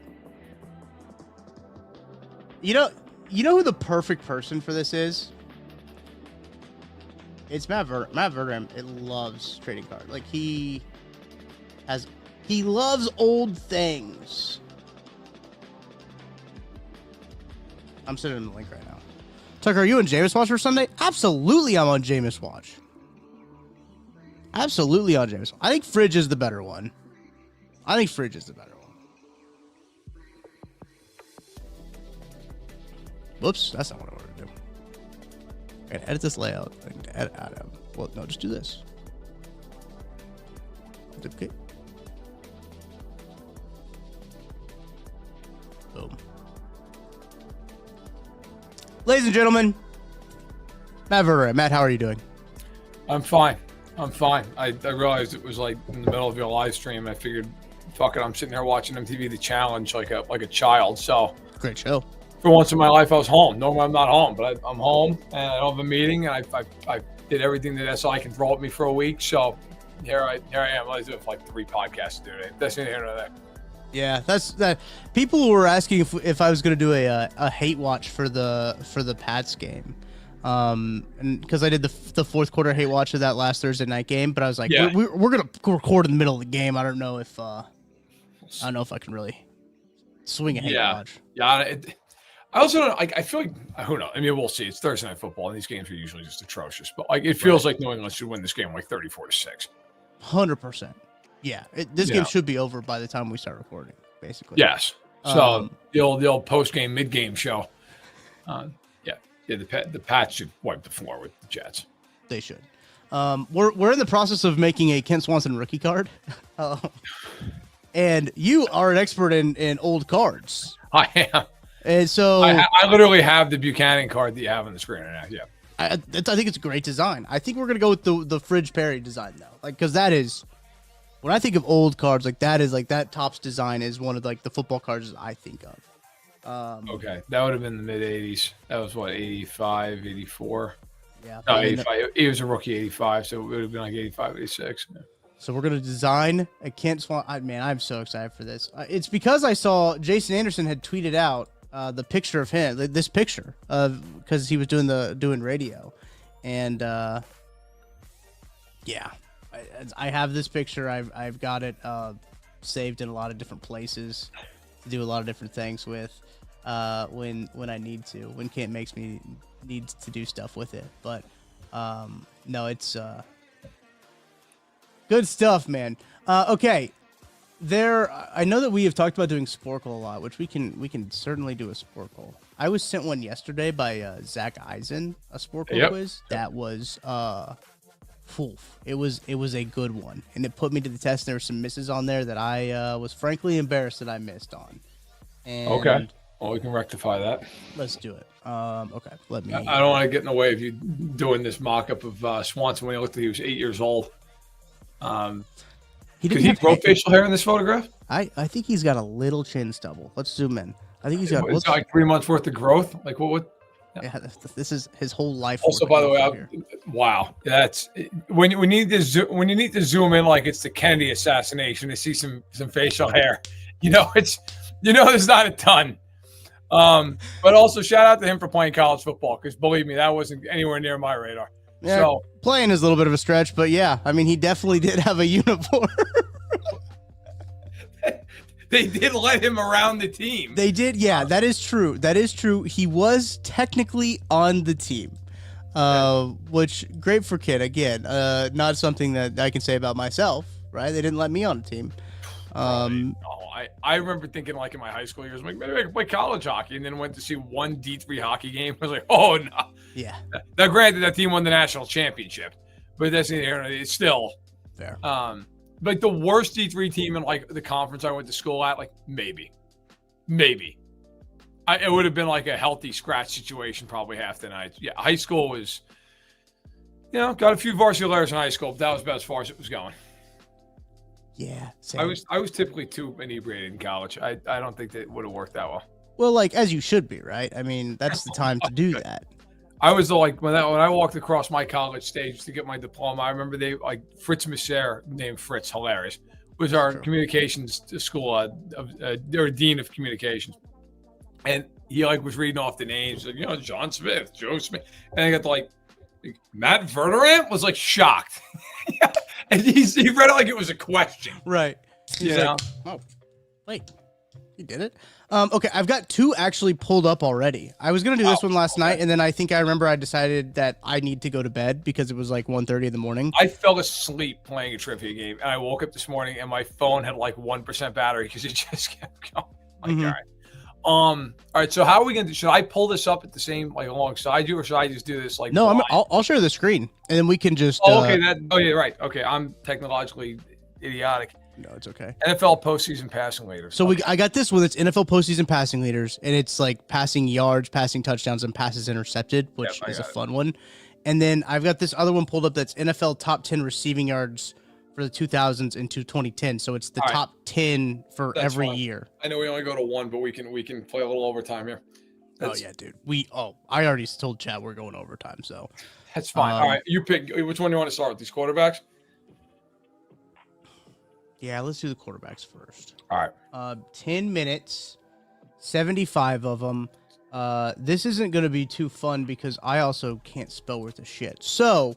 You know who the perfect person for this is? It's Matt Verderame. It loves trading cards. Like he loves old things. I'm sending him the link right now. Tucker, are you on Jameis Watch for Sunday? Absolutely, I'm on Jameis Watch. Absolutely on Jameis. I think Fridge is the better one. Whoops, that's not what I wanted to do. I gotta edit this layout. Well, no, just do this. Okay. Boom. Ladies and gentlemen, Matt Verderame. Matt, how are you doing? I'm fine. I realized it was like in the middle of your live stream. I figured, fuck it, I'm sitting there watching MTV The Challenge like a child. So great show. For once in my life, I was home. Normally, I'm not home, but I'm home and I don't have a meeting. And I did everything that SI can throw at me for a week. So here I am. I do like 3 podcasts today. That's neither here nor there. Yeah, that's that. People were asking if I was going to do a hate watch for the Pats game, and because I did the fourth quarter hate watch of that last Thursday night game, but I was like, yeah. we're going to record in the middle of the game. I don't know if I can really swing a hate watch. Yeah. I also don't. I feel like who knows. I mean, we'll see. It's Thursday night football, and these games are usually just atrocious. But like, it feels like New England should win this game like 34-6. 100%. Yeah, this game should be over by the time we start recording, basically. Yes. So the old post-game, mid-game show. The Pats should wipe the floor with the Jets. They should. We're in the process of making a Ken Swanson rookie card, and you are an expert in old cards. I am. And so I literally have the Buchanan card that you have on the screen right now. Yeah. I think it's a great design. I think we're gonna go with the Fridge Perry design though, like because that is when I think of old cards, like that is like that Topps design is one of like the football cards that I think of. Okay, that would have been the mid '80s. That was what 85, 84. Yeah, No, 85. He was a rookie 85, so it would have been like 85, 86. So we're gonna design a Kent Swan. Man, I'm so excited for this. It's because I saw Jason Anderson had tweeted out the picture of him, this picture of because he was doing radio, and yeah, I have this picture. I've got it saved in a lot of different places to do a lot of different things with when I need to, when Kent makes me need to do stuff with it. But no, it's good stuff, man. Okay. I know that we have talked about doing Sporkle a lot, which we can certainly do a Sporkle. I was sent one yesterday by Zach Eisen, a Sporkle quiz. That was it was a good one, and it put me to the test. There were some misses on there that I was frankly embarrassed that I missed on. And okay, well, we can rectify that. Let's do it. Okay, let me. I don't want to get in the way of you doing this mock-up of Swanson when he looked like he was 8 years old. Could he grow facial hair in this photograph? I think he's got a little chin stubble. Let's zoom in. I think he's got. It's like 3 months worth of growth. Like what? Yeah, this is his whole life. Also, by the way, wow, that's when you need to zoom in like it's the Kennedy assassination to see some facial hair. There's not a ton. But also shout out to him for playing college football because believe me, that wasn't anywhere near my radar. Yeah, so playing is a little bit of a stretch, but yeah, I mean, he definitely did have a uniform. They did let him around the team. They did, yeah. That is true. He was technically on the team, which great for Kid. Again, not something that I can say about myself. Right? They didn't let me on the team. I remember thinking like in my high school years, like maybe I could play college hockey, and then went to see one D3 hockey game. I was like, oh no. Yeah. Now, granted, that team won the national championship, but that's it's still fair. Like the worst D3 team in like the conference I went to school at, like maybe, it would have been like a healthy scratch situation probably half the night. Yeah, high school was, got a few varsity layers in high school, but that was about as far as it was going. Yeah, same. I was typically too inebriated in college. I don't think that would have worked that well. Well, like as you should be, right? I mean, that's the time to do that. I was like when I walked across my college stage to get my diploma. I remember Fritz Messer, named Fritz, hilarious, was our communications school or dean of communications, and he was reading off the names, like John Smith, Joe Smith, and I got to Matt Verderant was shocked. Yeah. And he read it like it was a question. Right. He's like, oh, wait, he did it. Okay, I've got two actually pulled up already. I was going to do this one last night, and then I think I remember I decided that I need to go to bed because it was 1:30 in the morning. I fell asleep playing a trivia game, and I woke up this morning, and my phone had 1% battery because it just kept going. All right, so how are we going to do? Should I pull this up at the same, alongside you, or should I just do this No, I'll share the screen, and then we can just... okay, yeah, right. Okay, I'm technologically idiotic. No, it's okay. NFL postseason passing leaders. So I got this one. It's NFL postseason passing leaders, and it's passing yards, passing touchdowns, and passes intercepted, which is a fun one. And then I've got this other one pulled up that's NFL top 10 receiving yards for the 2000s into 2010. So it's the top 10 for every year. I know we only go to one, but we can play a little overtime here. Oh yeah, dude. I already told Chad we're going overtime, so that's fine. All right, you pick which one you want to start with. These quarterbacks. Yeah, let's do the quarterbacks first. All right. 10 minutes, 75 of them. This isn't going to be too fun because I also can't spell worth a shit. So,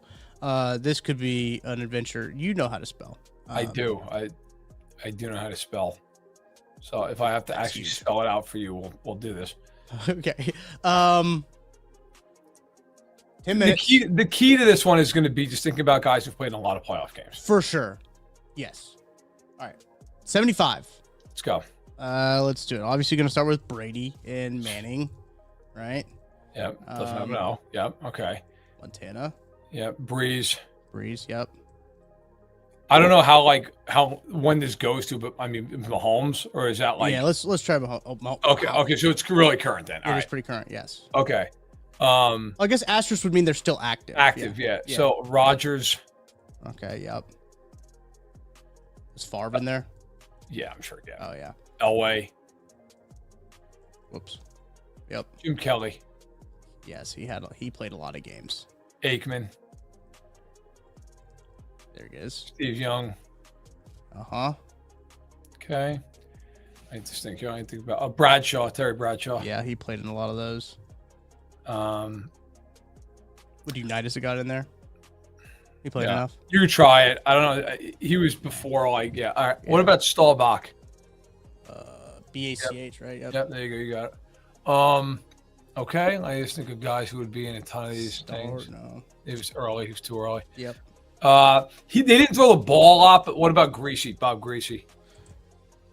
this could be an adventure. You know how to spell. I do. I do know how to spell. So if I have to actually spell it out for you, we'll do this. Okay. 10 minutes. The key to this one is going to be just thinking about guys who've played in a lot of playoff games. For sure. Yes. All right. 75. Let's go. Let's do it. Obviously, going to start with Brady and Manning, right? Yep. Doesn't have no. Yep. Okay. Montana. Yep. Breeze. Yep. I don't know how when this goes to, but I mean Mahomes, or is that like? Yeah, let's try Mahomes. Okay, so it's really current then. It is pretty current, yes. Okay. I guess asterisk would mean they're still active. Active, yeah. So Rodgers. Okay, yep. Is Favre in there? Yeah, I'm sure. Yeah. Oh yeah. Elway. Whoops. Yep. Jim Kelly. Yes, he played a lot of games. Aikman. There he is. Steve Young. Uh-huh. Okay. I just think about Bradshaw, Terry Bradshaw. Yeah, he played in a lot of those. Would Unitas have got in there? He played enough. You could try it. I don't know. He was before All right. Yeah. What about Staubach? BACH, right? Yep. There you go. You got it. Okay. I just think of guys who would be in a ton of these things. No. It was early. He was too early. Yep. They didn't throw the ball a lot, but what about Greasy? Bob Greasy.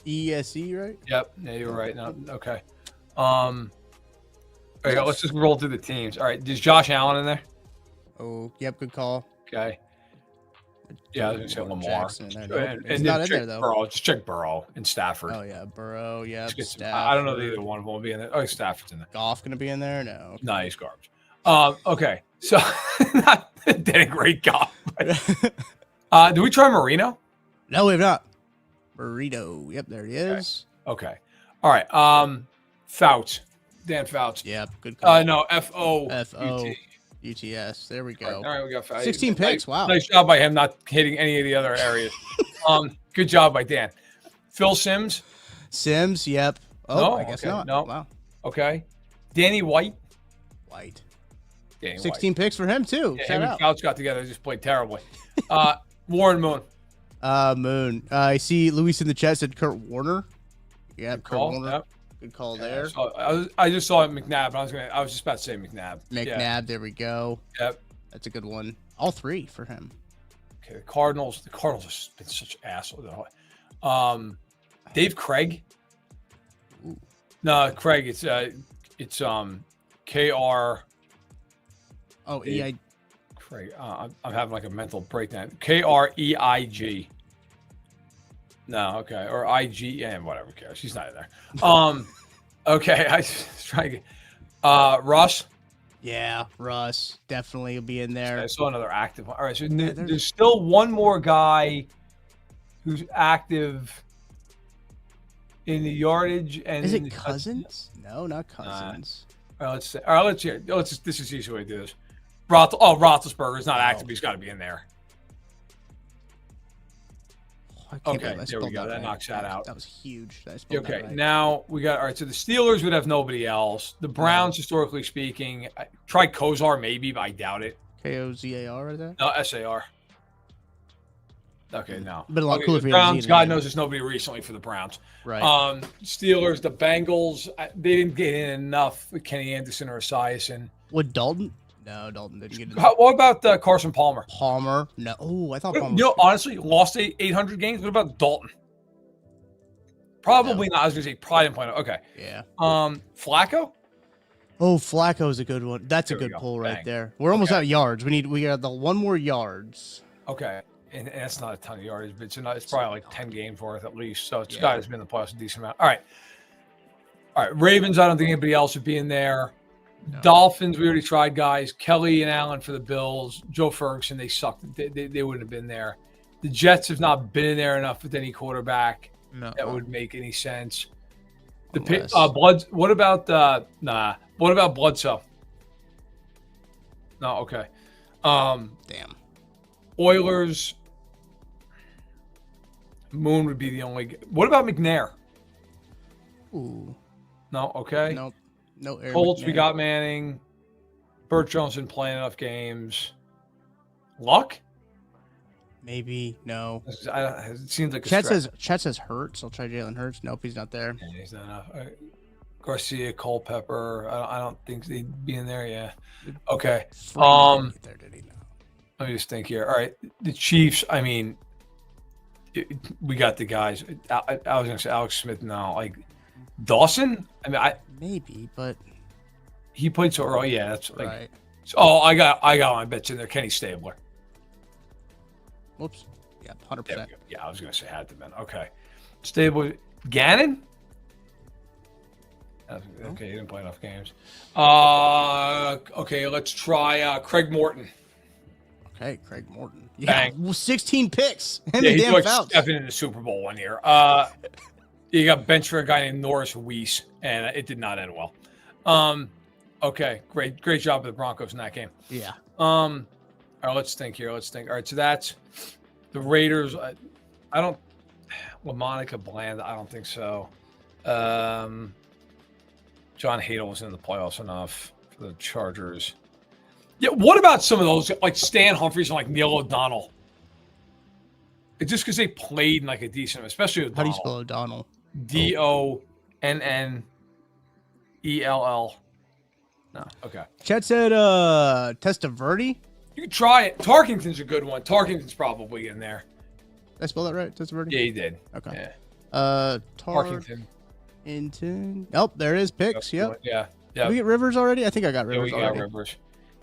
ESE, right? Yep. Yeah, you're right. No, okay. There you go. Let's just roll through the teams. All right. Is Josh Allen in there? Oh, yep. Good call. Okay. Yeah, I was gonna say Lamar. He's not in there though. Burrow. Just check Burrow and Stafford. Oh yeah, Burrow. Yeah. I don't know that either one of them will be in there. Oh, Stafford's in there. Goff gonna be in there? No. No, he's garbage. Okay. So not did a great Goff. Do we try Marino? No, we have not. Burrito. Yep, there he is. Okay. All right. Fouts. Dan Fouts. Yep, good call. No, F-O. UTS. There we go. All right, we got 16 picks. Wow. Nice job by him not hitting any of the other areas. Good job by Dan. Phil Sims. Yep. Oh, No? I guess Okay, not. no. Wow. Okay. Danny White. Danny 16 picks for him too. Yeah, Shout him out. and Fouts got together. They just played terribly. Warren Moon. Moon. I see Luis in the chat said Kurt Warner. Yep, Kurt Call, Warner. yep. Good call there. I just saw McNabb. I was just about to say McNabb. McNabb, there we go. Yep. That's a good one. All three for him. Okay, the Cardinals have been such assholes. Dave Craig. Ooh. No, Craig. It's KR. Oh, EI. Craig. I'm having like a mental breakdown. KREIG. No, okay, or IG. Yeah, whatever. Cares. She's not in there. Okay. I was trying to get Russ. Yeah, Russ definitely will be in there. I saw another active one. All right, so there's still one more guy who's active in the yardage and is it Cousins? No, not Cousins. All right, let's see. All right, let's hear. This is the easy way to do this. Roethlisberger's not active. He's got to be in there. Okay, there we go. That knocks that out. That was huge. Okay, now we got, all right, so the Steelers would have nobody else. The Browns, historically speaking, try Kozar maybe, but I doubt it. Kozar right there? No, SAR. Okay, no. But a lot cooler for the Browns, God knows there's nobody recently for the Browns. Right. Steelers, the Bengals, they didn't get in enough with Kenny Anderson or Esiason. Would Dalton? No, Dalton didn't get in. What about Carson Palmer? Palmer? No. Oh, I thought Palmer. Honestly, lost 800 games. What about Dalton? Probably not. I was going to say probably didn't play. Okay. Yeah. Flacco? Oh, Flacco's a good one. That's a good pull right there. We're almost out of yards. We got the one more yards. Okay. And that's not a ton of yards, but it's probably like 10 games worth at least. So it's got to been in the plus a decent amount. All right. Ravens, I don't think anybody else would be in there. No. Dolphins, we already tried, guys. Kelly and Allen for the Bills. Joe Ferguson, they sucked. They wouldn't have been there. The Jets have not been in there enough with any quarterback that would make any sense. What about Bledsoe? No, okay. Damn. Oilers. Moon would be the only. What about McNair? Ooh. No, okay. Nope. No air. Colts, we got Manning. Burt Jones didn't play enough games. Luck? Maybe. No. It seems like Chet says Hurts. I'll try Jalen Hurts. Nope, he's not there. Yeah, he's not enough. Garcia, Culpepper. I don't think they'd be in there. Yeah. Okay. Let me just think here. All right. The Chiefs, I mean, we got the guys. I was going to say Alex Smith now. Like, Dawson? I mean, maybe, but he played so early. Yeah, that's like. Right. I got my bets in there. Kenny Stabler. Whoops. Yeah, There 100%. we go. Yeah, I was going to say had to been. Okay. Stable. Gannon? Okay, he didn't play enough games. Okay, let's try Craig Morton. Okay, Craig Morton. Yeah, Bang. 16 picks and Yeah, the he's damn like Fouts. stepping in the Super Bowl one year. You got bench for a guy named Norris Weiss, and it did not end well. Okay, great job with the Broncos in that game. Yeah. All right, let's think here. All right, so that's the Raiders. I don't. LaMonica Bland. I don't think so. John Hadel was in the playoffs enough for the Chargers. Yeah. What about some of those like Stan Humphries and like Neil O'Donnell? It's just because they played in like a decent, especially O'Donnell. How do you spell O'Donnell? Donnell. No. Okay. Chet said Testaverde. You can try it. Tarkington's a good one. Tarkington's probably in there. Did I spell that right? Testaverde? Yeah, he did. Okay. Yeah. Tarkington. Tarkington. Nope, there is picks. Yep. Yeah. Did we get Rivers already? I think I got Yeah, Rivers we got already. Rivers.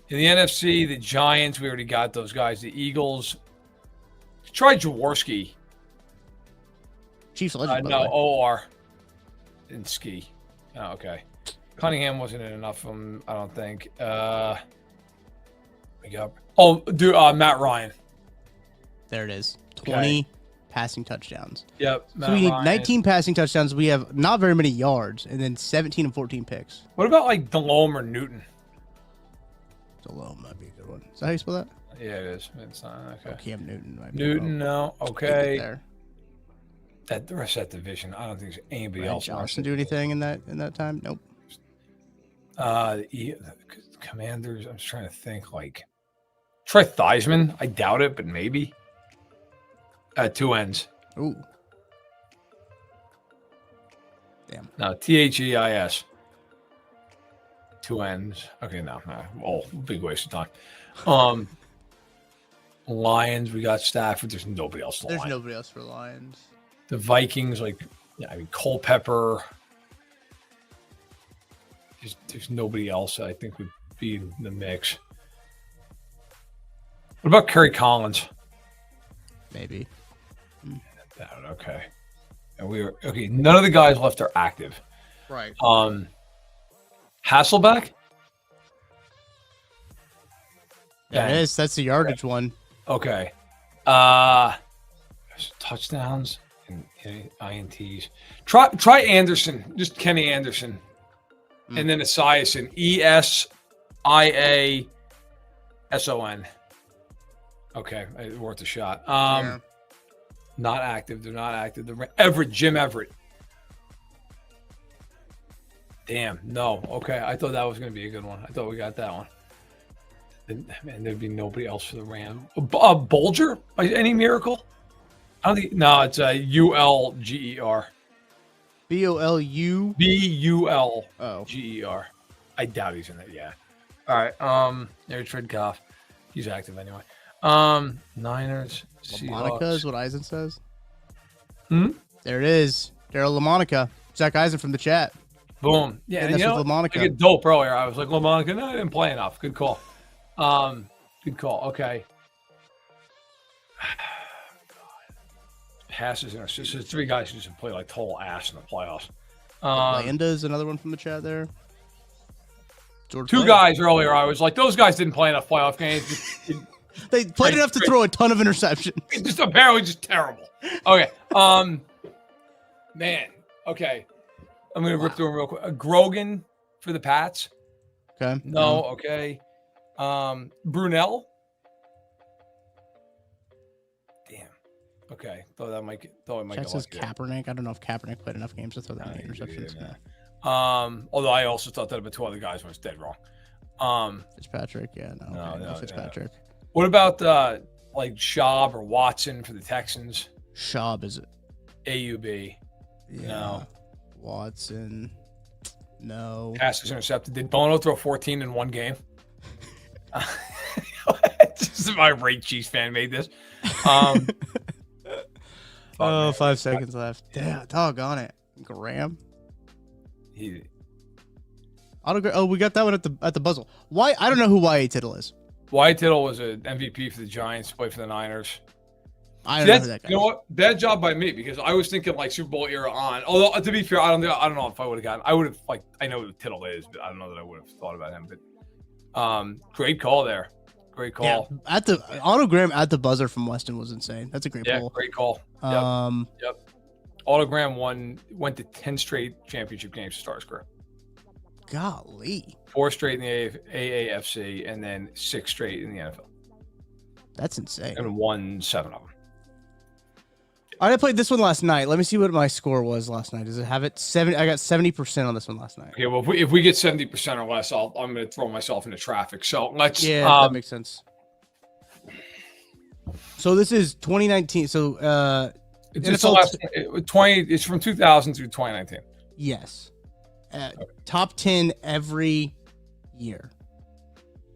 In the NFC, the Giants, we already got those guys. The Eagles. Try Jaworski. Chiefs legend, by the No, way. OR. Didn't ski. Oh, okay. Cunningham wasn't in enough of them, I don't think. We got. Oh, dude, Matt Ryan. There it is. 20 passing touchdowns. Yep. So we need 19 passing touchdowns. We have not very many yards, and then 17 and 14 picks. What about like Delhomme or Newton? Delhomme might be a good one. Is that how you spell that? Yeah, it is. It's not okay. Cam Newton. Might be Newton, no. Keep it Okay. there. The rest of that division, I don't think there's anybody Brad else. Johnson do anything in that time? Nope. The Commanders. I'm just trying to think. Like, try Theismann. I doubt it, but maybe. Two ends. Ooh. Damn. No, Theis. Two ends. Okay, no. Oh, big waste of time. Lions. We got Stafford. There's nobody else. There's nobody else for Lions. The Vikings, like, yeah, I mean, Culpepper. There's nobody else I think would be in the mix. What about Kerry Collins? Maybe. Okay. And we were okay. None of the guys left are active. Right. Hasselbeck. There it is. That's the yardage one. Okay. Touchdowns and INTs. Try Anderson. Just Kenny Anderson. And then Esiason. Esiason. Okay, worth a shot. Yeah. Not active. They're not active. Jim Everett. Damn, no. Okay, I thought that was going to be a good one. I thought we got that one. Man, there'd be nobody else for the Rams. Bolger, by any miracle? I don't think. No, it's Ulger. BOLU. Bulger. I doubt he's in there. Yeah. All right. There's Fred Goff. He's active anyway. Niners. LaMonica is what Eisen says. Hmm? There it is. Daryl LaMonica. Zach Eisen from the chat. Boom. Yeah, And that's with LaMonica. I get dope earlier. I was like, LaMonica, no, I didn't play enough. Good call. Good call. Okay. Passes and assists. There's three guys who just play like total ass in the playoffs. Landa is another one from the chat there. George Two Blake. guys earlier, I was like, those guys didn't play enough playoff games. They played enough to throw a ton of interceptions. Just apparently just terrible. Okay. Man. Okay. I'm gonna rip through them real quick. Grogan for the Pats. Okay. No. Okay. Brunell. Damn. Okay. Thought it might Chat get says lucky. Kaepernick. I don't know if Kaepernick played enough games to throw that many interceptions. Yeah. Although I also thought that about two other guys was dead wrong. Fitzpatrick. Yeah. No Fitzpatrick. Yeah. What about like Schaub or Watson for the Texans? Schaub is AUB. Yeah. No. Watson. No. Passes intercepted. Did Bono throw 14 in one game? This is my Ray Chiefs fan made this. 5 seconds left. Damn, doggone it. Graham. Autograph. Oh, we got that one at the buzzer. Why? I don't know who Y.A. Tittle is. Wyatt Tittle was an MVP for the Giants, played for the Niners. I don't know who that guy You know is. what? Bad job by me because I was thinking like Super Bowl era on. Although to be fair, I don't know if I would have gotten. I would have like I know who Tittle is, but I don't know that I would have thought about him. But great call there. Great Yeah, call. at the autogram at the buzzer from Weston was insane. That's a great Yeah, pull. great call. Yep. Autogram went to 10 straight championship games to start his career. Golly, 4 straight in the AAFC, and then 6 straight in the NFL, that's insane. and won 7 of them. I played this one last night. Let me see what my score was last night. Does it have it? 70. I got 70% on this one last night. Okay, well, if we get 70% or less, I'm going to throw myself into traffic. So let's. Yeah, that makes sense. So this is 2019. So It's the last 20. It's from 2000 through 2019. yes, top 10 every year.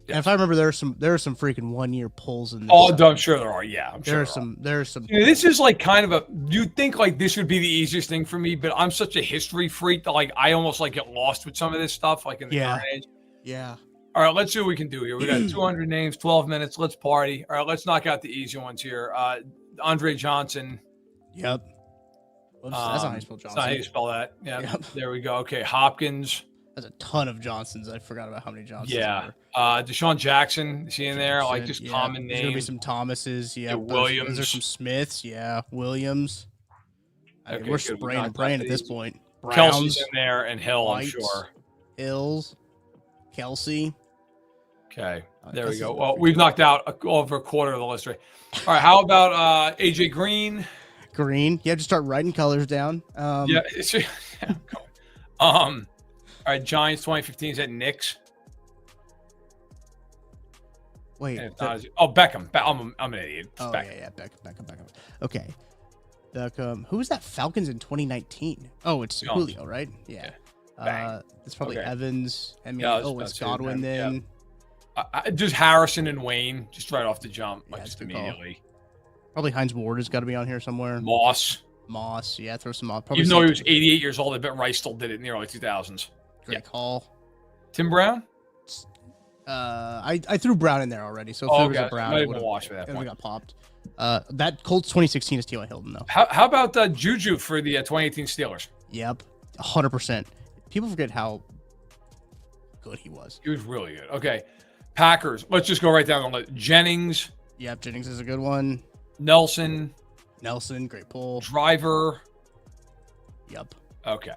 Yes. And if I remember, there are some freaking 1 year polls in this. Oh, I'm sure there are. Yeah, I'm sure There are some. Yeah, this is like kind of a. You'd think like this would be the easiest thing for me, but I'm such a history freak that like I almost like get lost with some of this stuff, like in the current age. Yeah. All right, let's see what we can do here. We got 200 names, 12 minutes. Let's party. All right, let's knock out the easy ones here. Andre Johnson. Yep. Whoops, that's not how you spell That's Johnson. not how you spell that. Yeah, Yep. There we go. Okay, Hopkins. That's a ton of Johnsons. I forgot about how many Johnsons. Yeah. there were. Deshaun Jackson. Is he in there? Like just Yeah. common There's gonna be names. some Thomases. Yeah. Yeah, Williams. Those are some Smiths. Yeah. Williams. I mean, Okay, we're good. We spraying and knocked praying out at this these. point. Kelsey's Browns, in there and Hill, I'm White. sure. Hills, Kelsey. Okay, there we Kelsey's go. a Well, freaking- we've knocked out over a quarter of the list, right? All right, how about AJ Green? Green. You have to start writing colors down. Yeah. All right, Giants 2015. Is that Knicks? Wait. And if not, Beckham. I'm an idiot. It's Oh Beckham. yeah. Beckham. Okay. Beckham. Who was that? Falcons in 2019. Oh, it's Jones. Julio, right? Yeah. Bang. It's probably Okay. Evans. I mean, Yeah, I was oh, about it's to say Godwin them, then. Just Harrison and Wayne, just right off the jump, Yeah, like just that's a good call. immediately. Probably Heinz Ward has got to be on here somewhere. Moss. Moss, yeah, throw some off. Probably Even though he some- was 88 years old, I bet Rice still did it in the early 2000s. Great call. Tim Brown? I threw Brown in there already, so if Oh, there was okay. a Brown, Might it have would been washed for that have point. got popped. That Colts 2016 is T.Y. Hilton though. How about Juju for the 2018 Steelers? Yep, 100%. People forget how good he was. He was really good. Okay. Packers. Let's just go right down the list. Jennings, Yep, Jennings is a good one. Nelson, Nelson, great pull. Driver. Yep. Okay.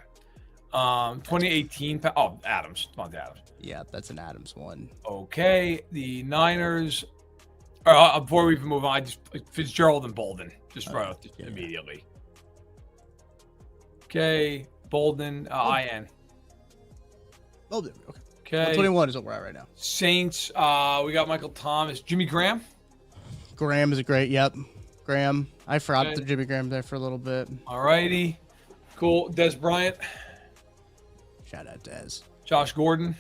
2018. Adams. Not Adams. Yep, that's an Adams one. Okay. The Niners. Before we even move on, just Fitzgerald and Bolden. Just right off yeah. immediately. Okay. Bolden. IN. Oh, there we go. Okay. Okay. 121 is what we're at right now. Saints. We got Michael Thomas. Jimmy Graham. Graham is a great. Yep, Graham. I forgot Okay. the Jimmy Graham there for a little bit. All righty. Cool. Des Bryant. Shout out Dez. Josh Gordon.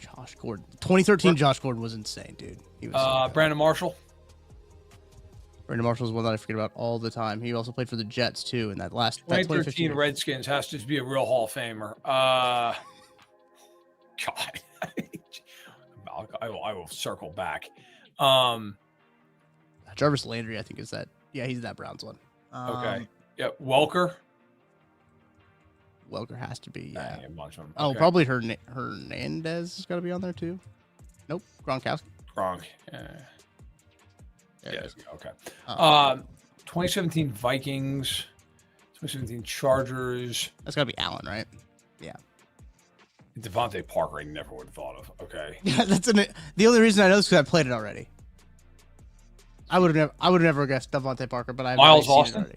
Josh Gordon. 2013 Josh Gordon was insane, dude. He was so good. Brandon Marshall. Brandon Marshall's one that I forget about all the time. He also played for the Jets too in that 2015 Redskins has to be a real Hall of Famer. God. I will circle back. Jarvis Landry, I think is that. Yeah, he's that Browns one. Okay. Yeah. Welker. Welker has to be. Yeah. A bunch of them. Oh, Okay. probably Hernandez has got to be on there too. Nope, Gronkowski. Gronk. Yeah. There it is. Okay. Um, 2017 Vikings. 2017 Chargers. That's got to be Allen, right? Yeah. Devontae Parker, I never would have thought of. Okay. Yeah, the only reason I know is because I played it already. I would have never guessed Devontae Parker, but I've Miles seen it Austin? already.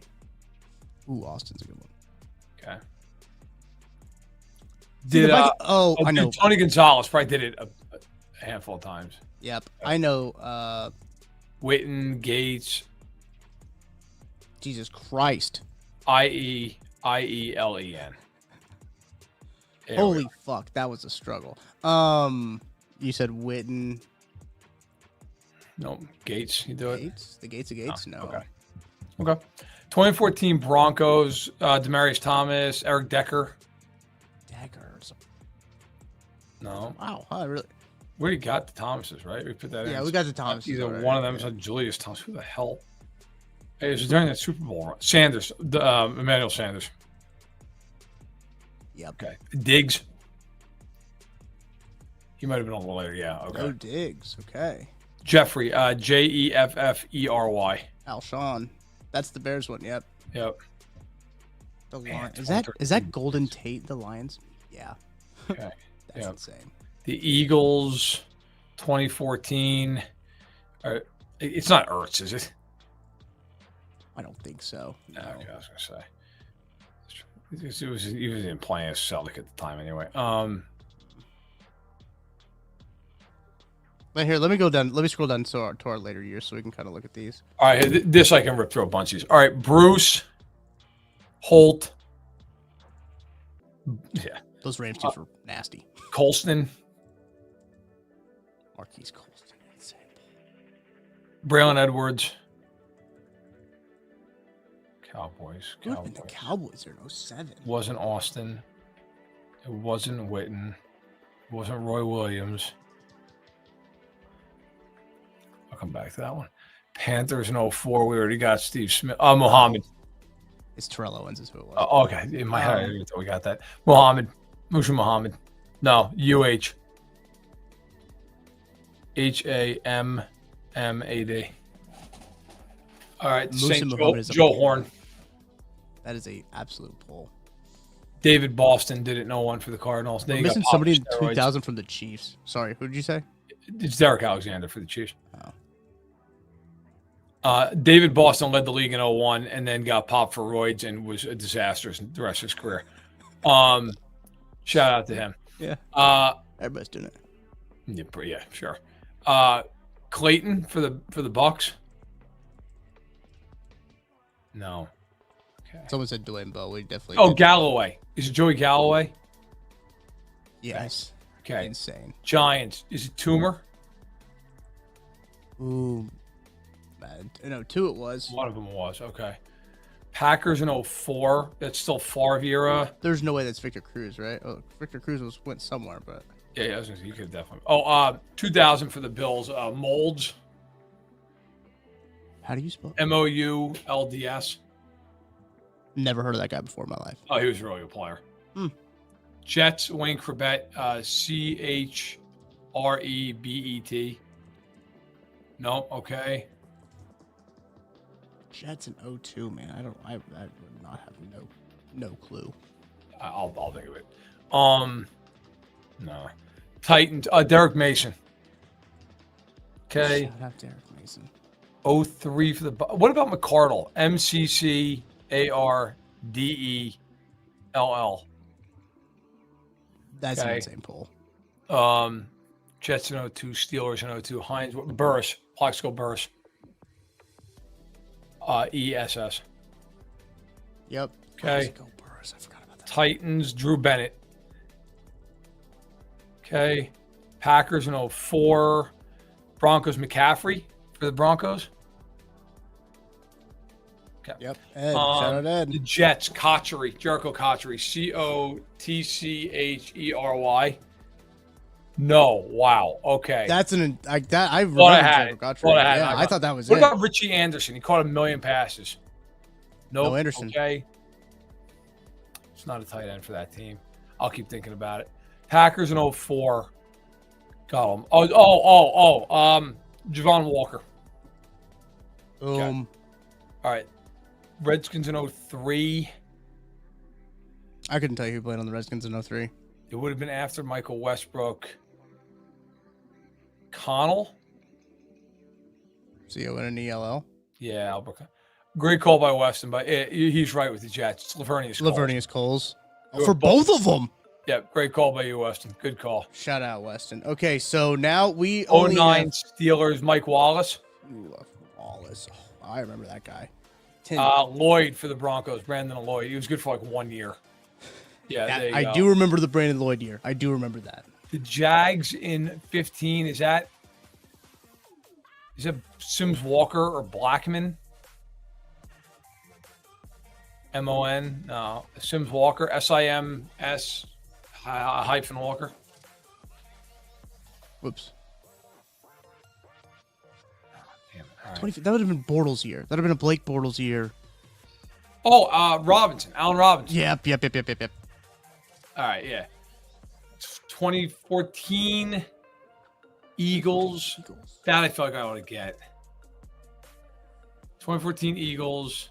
Ooh, Austin's a good one. Okay. See, I know. Tony Gonzalez probably did it a handful of times. Yep, I know. Witten, Gates, Jesus Christ! IELEN. Holy fuck, that was a struggle. You said Witten. No, Gates. You do it. Gates? The Gates of Gates? No. Okay. Okay. 2014 Broncos. Demaryius Thomas, Eric Decker. Decker. No. Wow, I really. We already got the Thomases, right? We put that in. Yeah, we got the Thomases. Either already, one of them is like Julius Thomas. Who the hell? Hey, it was during that Super Bowl run. Sanders, Emmanuel Sanders. Yep. Okay. Diggs. He might have been a little later. Yeah. Okay. No Diggs. Okay. Jeffrey, Jeffery. Alshon. That's the Bears one. Yep. Yep. The Man, Lions. Is that Golden Tate? The Lions. Yeah. Okay. That's Yep. insane. The Eagles, 2014. It's not Ertz, is it? I don't think so. No. Okay, I was gonna say. He was in playing as Celtic at the time, anyway. But here, let me go down. Let me scroll down to our later years so we can kind of look at these. All right, this I can rip through a bunch of these. All right, Bruce, Holt. Yeah. Those Rams teams were nasty. Colston, Marquise Colston. Insane. Braylon Edwards. Cowboys. Who would have been the Cowboys there in 07? Wasn't Austin. It wasn't Witten. It wasn't Roy Williams. I'll come back to that one. Panthers in 04. We already got Steve Smith. Muhammad. It's Terrell Owens is who it was. Okay. In my head, I thought we got that. Musha Muhammad. No. UH. HAMMAD. All right. Joe Horn. That is a absolute pull. David Boston did it. No one for the Cardinals. We're missing somebody in 2000 from the Chiefs. Sorry, who did you say? It's Derek Alexander for the Chiefs. David Boston led the league in 01 and then got popped for roids and was a disaster the rest of his career. Shout out to him. Yeah. Everybody's doing it. Yeah, sure. Clayton for the Bucks. No. Okay. Someone said Dwayne Bowe. We definitely. Oh, Galloway. Is it Joey Galloway? Yes. Okay. Insane. Giants. Is it Toomer? Ooh. No, 2 it was. One of them was. Okay. Packers in 04. That's still Favre era. There's no way that's Victor Cruz, right? Oh, Victor Cruz went somewhere, but. Yeah, I was gonna say, you could definitely. 2000 for the Bills. Molds. How do you spell? MOULDS. Never heard of that guy before in my life. Oh, he was a really good player. Jets, Wayne Chrebet, CHREBET. No, okay. Jets in 02, man. I would not have no clue. I'll think of it. No. Titans, Derek Mason. Okay. Shout out Derek Mason. 03 for the. What about McCardle? MCCARDELL. That's an insane pull. Jets in 02, Steelers in 02, Hines, Burris, Plaxico Burris. ESS. Yep. Okay. Plaxico Burris. I forgot about that. Titans, Drew Bennett. Okay. Packers in 04. Broncos, McCaffrey for the Broncos. Okay. Yep. Ed. Shout out Ed. The Jets, Cotchery, Jericho Cotchery, COTCHERY. No. Wow. Okay. That's I remember Jericho Cotchery. Yeah, I thought that was What it. about Richie Anderson? He caught 1 million passes. Nope. No Anderson. Okay. It's not a tight end for that team. I'll keep thinking about it. Packers in 04. Got him. Javon Walker. Boom. Okay. All right. Redskins in 03. I couldn't tell you who played on the Redskins in 03. It would have been after Michael Westbrook. Connell? CONNELL. Yeah, Albert. Great call by Weston, but he's right with the Jets. It's Lavernius Coles. Oh, for both of them. Yeah, great call by you, Weston. Good call. Shout out, Weston. Okay, so now we 09 Steelers, Mike Wallace. Ooh, Wallace. Oh, I remember that guy. Lloyd for the Broncos, Brandon Lloyd. He was good for like 1 year. Yeah, I do remember the Brandon Lloyd year. I do remember that. The Jags in 15, is that Sims Walker or Blackman? MON? No. Sims Walker, SIMS hyphen Walker. Whoops. Damn it. All right. 20, that would have been Bortles' year. That would have been a Blake Bortles year. Oh, Robinson. Allen Robinson. Yep. All right, yeah. 2014 Eagles. That I feel like I ought to get. 2014 Eagles.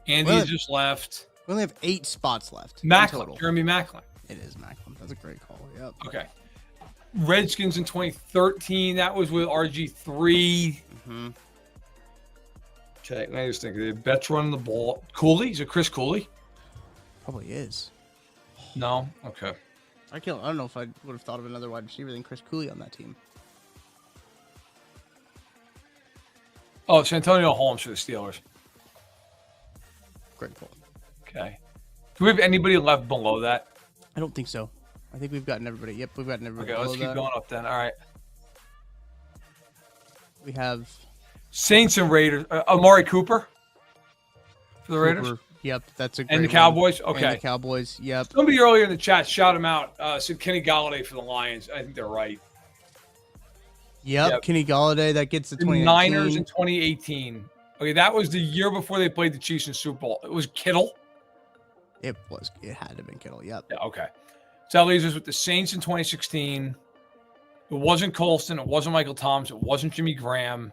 Andy Well, just left. We only have 8 spots left. Macklin. Jeremy Macklin. It is Macklin. That's a great call. Yep. Okay. Redskins in 2013. That was with RG3. Mm-hmm. Okay, now I just think the Betts running the ball. Cooley? Is it Chris Cooley? Probably is. No? Okay. I don't know if I would have thought of another wide receiver than Chris Cooley on that team. Oh, it's Antonio Holmes for the Steelers. Great pull. Okay. Do we have anybody left below that? I don't think so. I think we've gotten everybody. Yep, we've gotten everybody. Okay, let's below keep that. going up then. All right. We have Saints and Raiders. Amari Cooper for the Raiders. Cooper. Yep, that's a great And the one. Cowboys? Okay. And the Cowboys, yep. Somebody earlier in the chat, shout him out, said Kenny Galladay for the Lions. I think they're right. Yep, Kenny Galladay, that gets the The 2019. Niners in 2018. Okay, that was the year before they played the Chiefs in Super Bowl. It was Kittle. It had to have been Kittle, yep. Yeah, okay. So that leaves us with the Saints in 2016. It wasn't Colston. It wasn't Michael Thomas. It wasn't Jimmy Graham.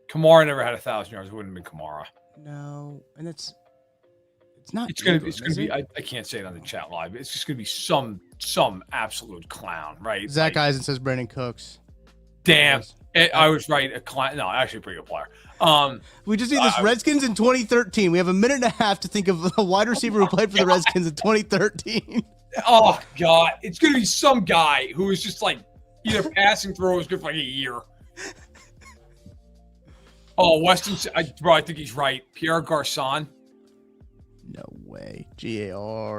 Kamara never had 1,000 yards. It wouldn't have been Kamara. No, and it's not. It's gonna be. I can't say it on the chat live. It's just gonna be some absolute clown, right? Zach Eisen says Brandon Cooks. Damn, I was right. A clown. No, actually, a pretty good player. We just need this Redskins in 2013. We have a minute and a half to think of a wide receiver who played for the Redskins in 2013. Oh God, it's gonna be some guy who is just like either passing through or was good for like a year. Oh, Weston, I think he's right. Pierre Garçon. No way. Garcon.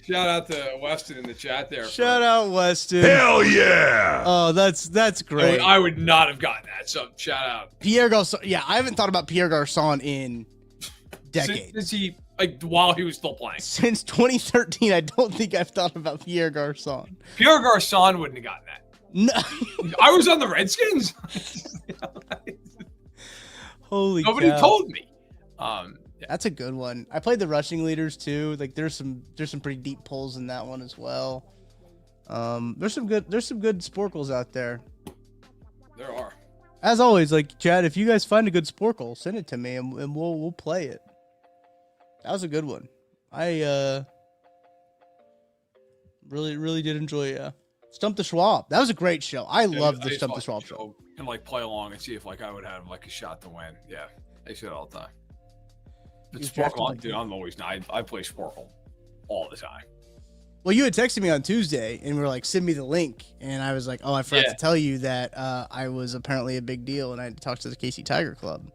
Shout out to Weston in the chat there. Shout out Weston. Hell yeah! Oh, that's great. I would not have gotten that. So shout out. Pierre Garçon. Yeah, I haven't thought about Pierre Garçon in decades. Since he while he was still playing. Since 2013, I don't think I've thought about Pierre Garçon. Pierre Garçon wouldn't have gotten that. No. I was on the Redskins. Holy Nobody cow. told me. That's a good one. I played the rushing leaders too. Like there's some pretty deep pulls in that one as well. There's some good sporkles out there. There are. As always, like Chad, if you guys find a good sporkle, send it to me and we'll play it. That was a good one. I really did enjoy Stump the Schwab. That was a great show. I love the Stump the Schwab show. And play along and see if I would have a shot to win. Yeah, they say it all the time. But Sporkle, dude, I'm always I play Sporkle all the time. Well, you had texted me on Tuesday and were like, send me the link. And I was like, oh, I forgot to tell you that I was apparently a big deal and I had to talk to the KC Tiger Club.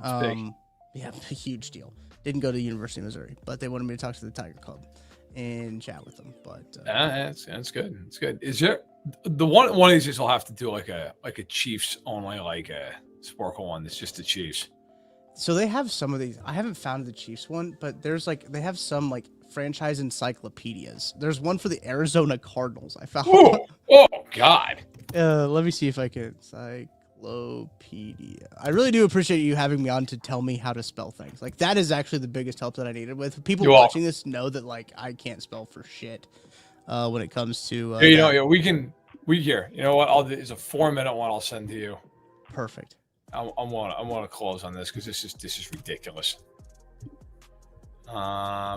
Yeah, a huge deal. Didn't go to the University of Missouri, but they wanted me to talk to the Tiger Club and chat with them. But that's good. It's good. Is there the one of these days I'll have to do like a Chiefs only like a Sporkle one that's just the Chiefs. So they have some of these. I haven't found the Chiefs one, but there's they have some franchise encyclopedias. There's one for the Arizona Cardinals. I found. Oh God. Let me see if I can encyclopedia. I really do appreciate you having me on to tell me how to spell things. Like that is actually the biggest help that I needed. With people watching this know that I can't spell for shit when it comes to. We here. You know what? It's a 4-minute one. I'll send to you. Perfect. I want to close on this because this is ridiculous.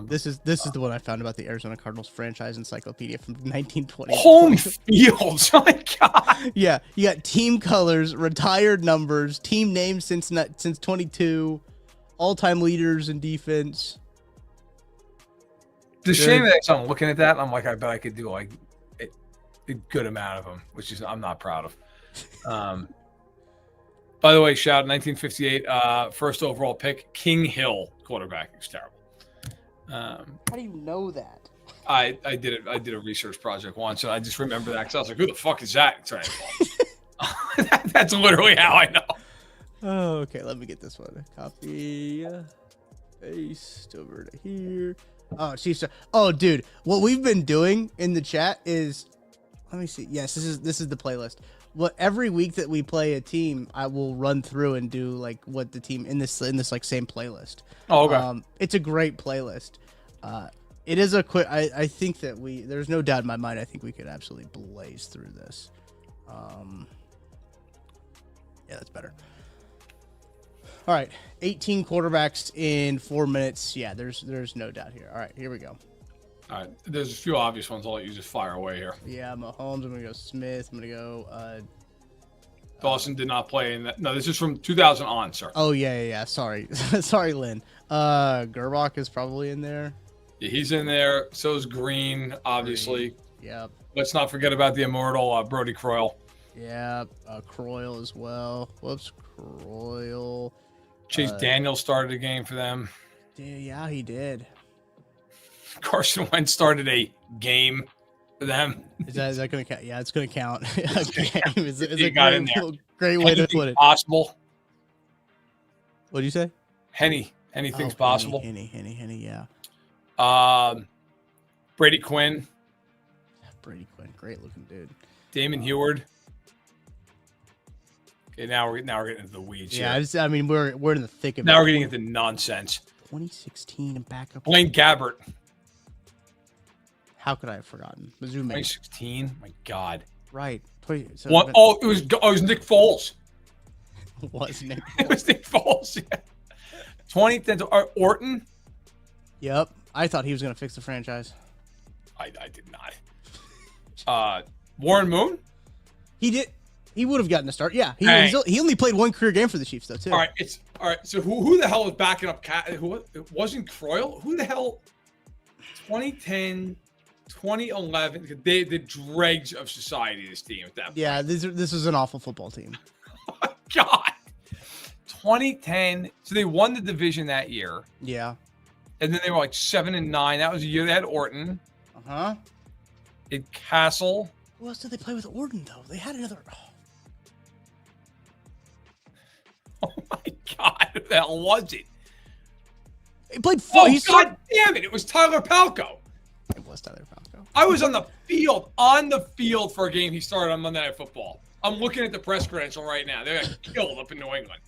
This is the one I found about the Arizona Cardinals franchise encyclopedia from 1920. Home fields. Oh my God. Yeah, you got team colors, retired numbers, team names since 22, all-time leaders in defense. The shame that I'm looking at that, I'm like, I bet I could do a good amount of them, which is I'm not proud of. By the way, shout out 1958 first overall pick, King Hill quarterback. It was terrible. How do you know that? I did a research project once, and I just remember that because I was like, "Who the fuck is that?" That's literally how I know. Oh, okay. Let me get this one. Copy, paste over to here. Oh, Chiefs. Oh, dude. What we've been doing in the chat is, let me see. Yes, this is the playlist. What every week that we play a team, I will run through and do like what the team in this like same playlist. Oh, okay. It's a great playlist. It is a quick. I think that there's no doubt in my mind. I think we could absolutely blaze through this. Yeah, that's better. All right, 18 quarterbacks in 4 minutes. Yeah, there's no doubt here. All right, here we go. All right, there's a few obvious ones. I'll let you just fire away here. Yeah, Mahomes. I'm gonna go Smith. I'm gonna go. Dawson did not play in that. No, this is from 2000 on, sir. Oh yeah. Sorry, sorry, Lynn. Gerbach is probably in there. Yeah, he's in there. So is Green, obviously. Yep. Let's not forget about the immortal Brody Croyle. Yeah, Croyle as well. Whoops, Croyle. Chase Daniel started a game for them. Yeah, he did. Carson Wentz started a game for them. Is that going to count? Yeah, it's going to count. A game is a great way Anything to put it. Possible. What did you say? Anything's possible. Henny, yeah. Brady Quinn. Brady Quinn, great looking dude. Damon Heward. Okay, now we're getting into the weeds. Yeah, here. I mean we're in the thick of it. Now we're getting into nonsense. 2016 and backup. Blaine Gabbert. How could I have forgotten? Mizzou 2016. My God. Right. It was Nick Foles. Was Nick? It was Nick Foles. Yeah. 2010. Orton. Yep. I thought he was going to fix the franchise. I did not. Warren Moon. He did. He would have gotten a start. Yeah. He only played one career game for the Chiefs though too. All right. So who the hell was backing up? It wasn't Croyle. Who the hell? 2010, 2011. They the dregs of society. This team at that point. Yeah. This is an awful football team. Oh my God. 2010. So they won the division that year. Yeah. And then they were like 7-9. That was the year they had Orton. In Castle. Who else did they play with Orton though? They had another. Oh my God, who the hell was it? He played four. Oh, God damn it. It was Tyler Palko. It was Tyler Palko. I was on the field for a game he started on Monday Night Football. I'm looking at the press credential right now. They got killed up in New England.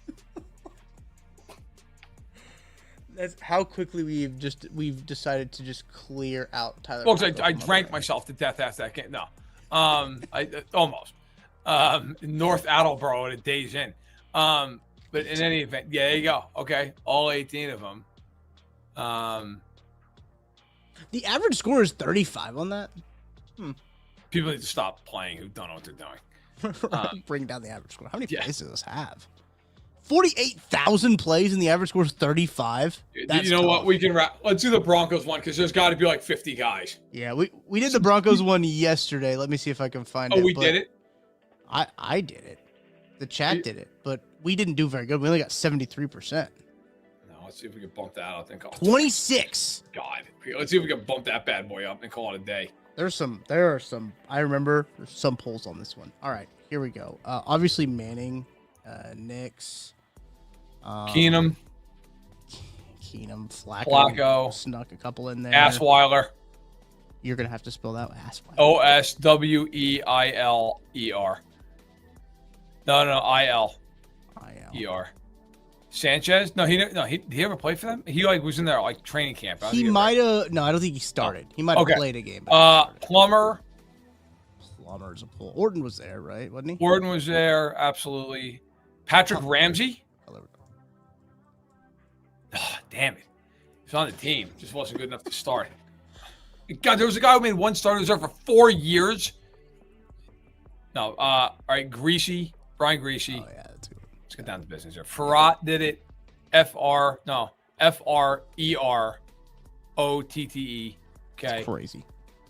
That's how quickly we've decided to just clear out Tyler. Folks, I drank myself to death after that game. No, I almost North Attleboro at a day's in. But in any event, yeah, there you go. Okay, all 18 of them. The average score is 35 on that. People need to stop playing who don't know what they're doing. Bring down the average score. How many plays does this have? 48,000 plays and the average score is 35. You know what? We can let's do the Broncos one because there's got to be like 50 guys. Yeah, we did the Broncos one yesterday. Let me see if I can find it. Oh, we did it? I did it. The chat did it, but we didn't do very good. We only got 73%. No, let's see if we can bump that out. I think 26. God, let's see if we can bump that bad boy up and call it a day. There are some. I remember there's some polls on this one. All right, here we go. Obviously Manning, Nix, Keenum, Flacco snuck a couple in there. Assweiler. You're gonna have to spell that Assweiler. Osweiler. No, I-L-E-R. Sanchez? No, he did he ever play for them? He was in there like training camp. He might have. No, I don't think he started. He might have played a game. Plummer. Plummer's a pull. Orton was there, right? Wasn't he? Orton was there, absolutely. Patrick Ramsey. Oh, damn it. He's on the team. Just wasn't good enough to start. God, there was a guy who made one start who was there for 4 years. No, all right, Brian Greasy. Oh, yeah, that's good. Let's get down to business here. Farrat did it. F-R-E-R-O-T-T-E. Okay. That's crazy.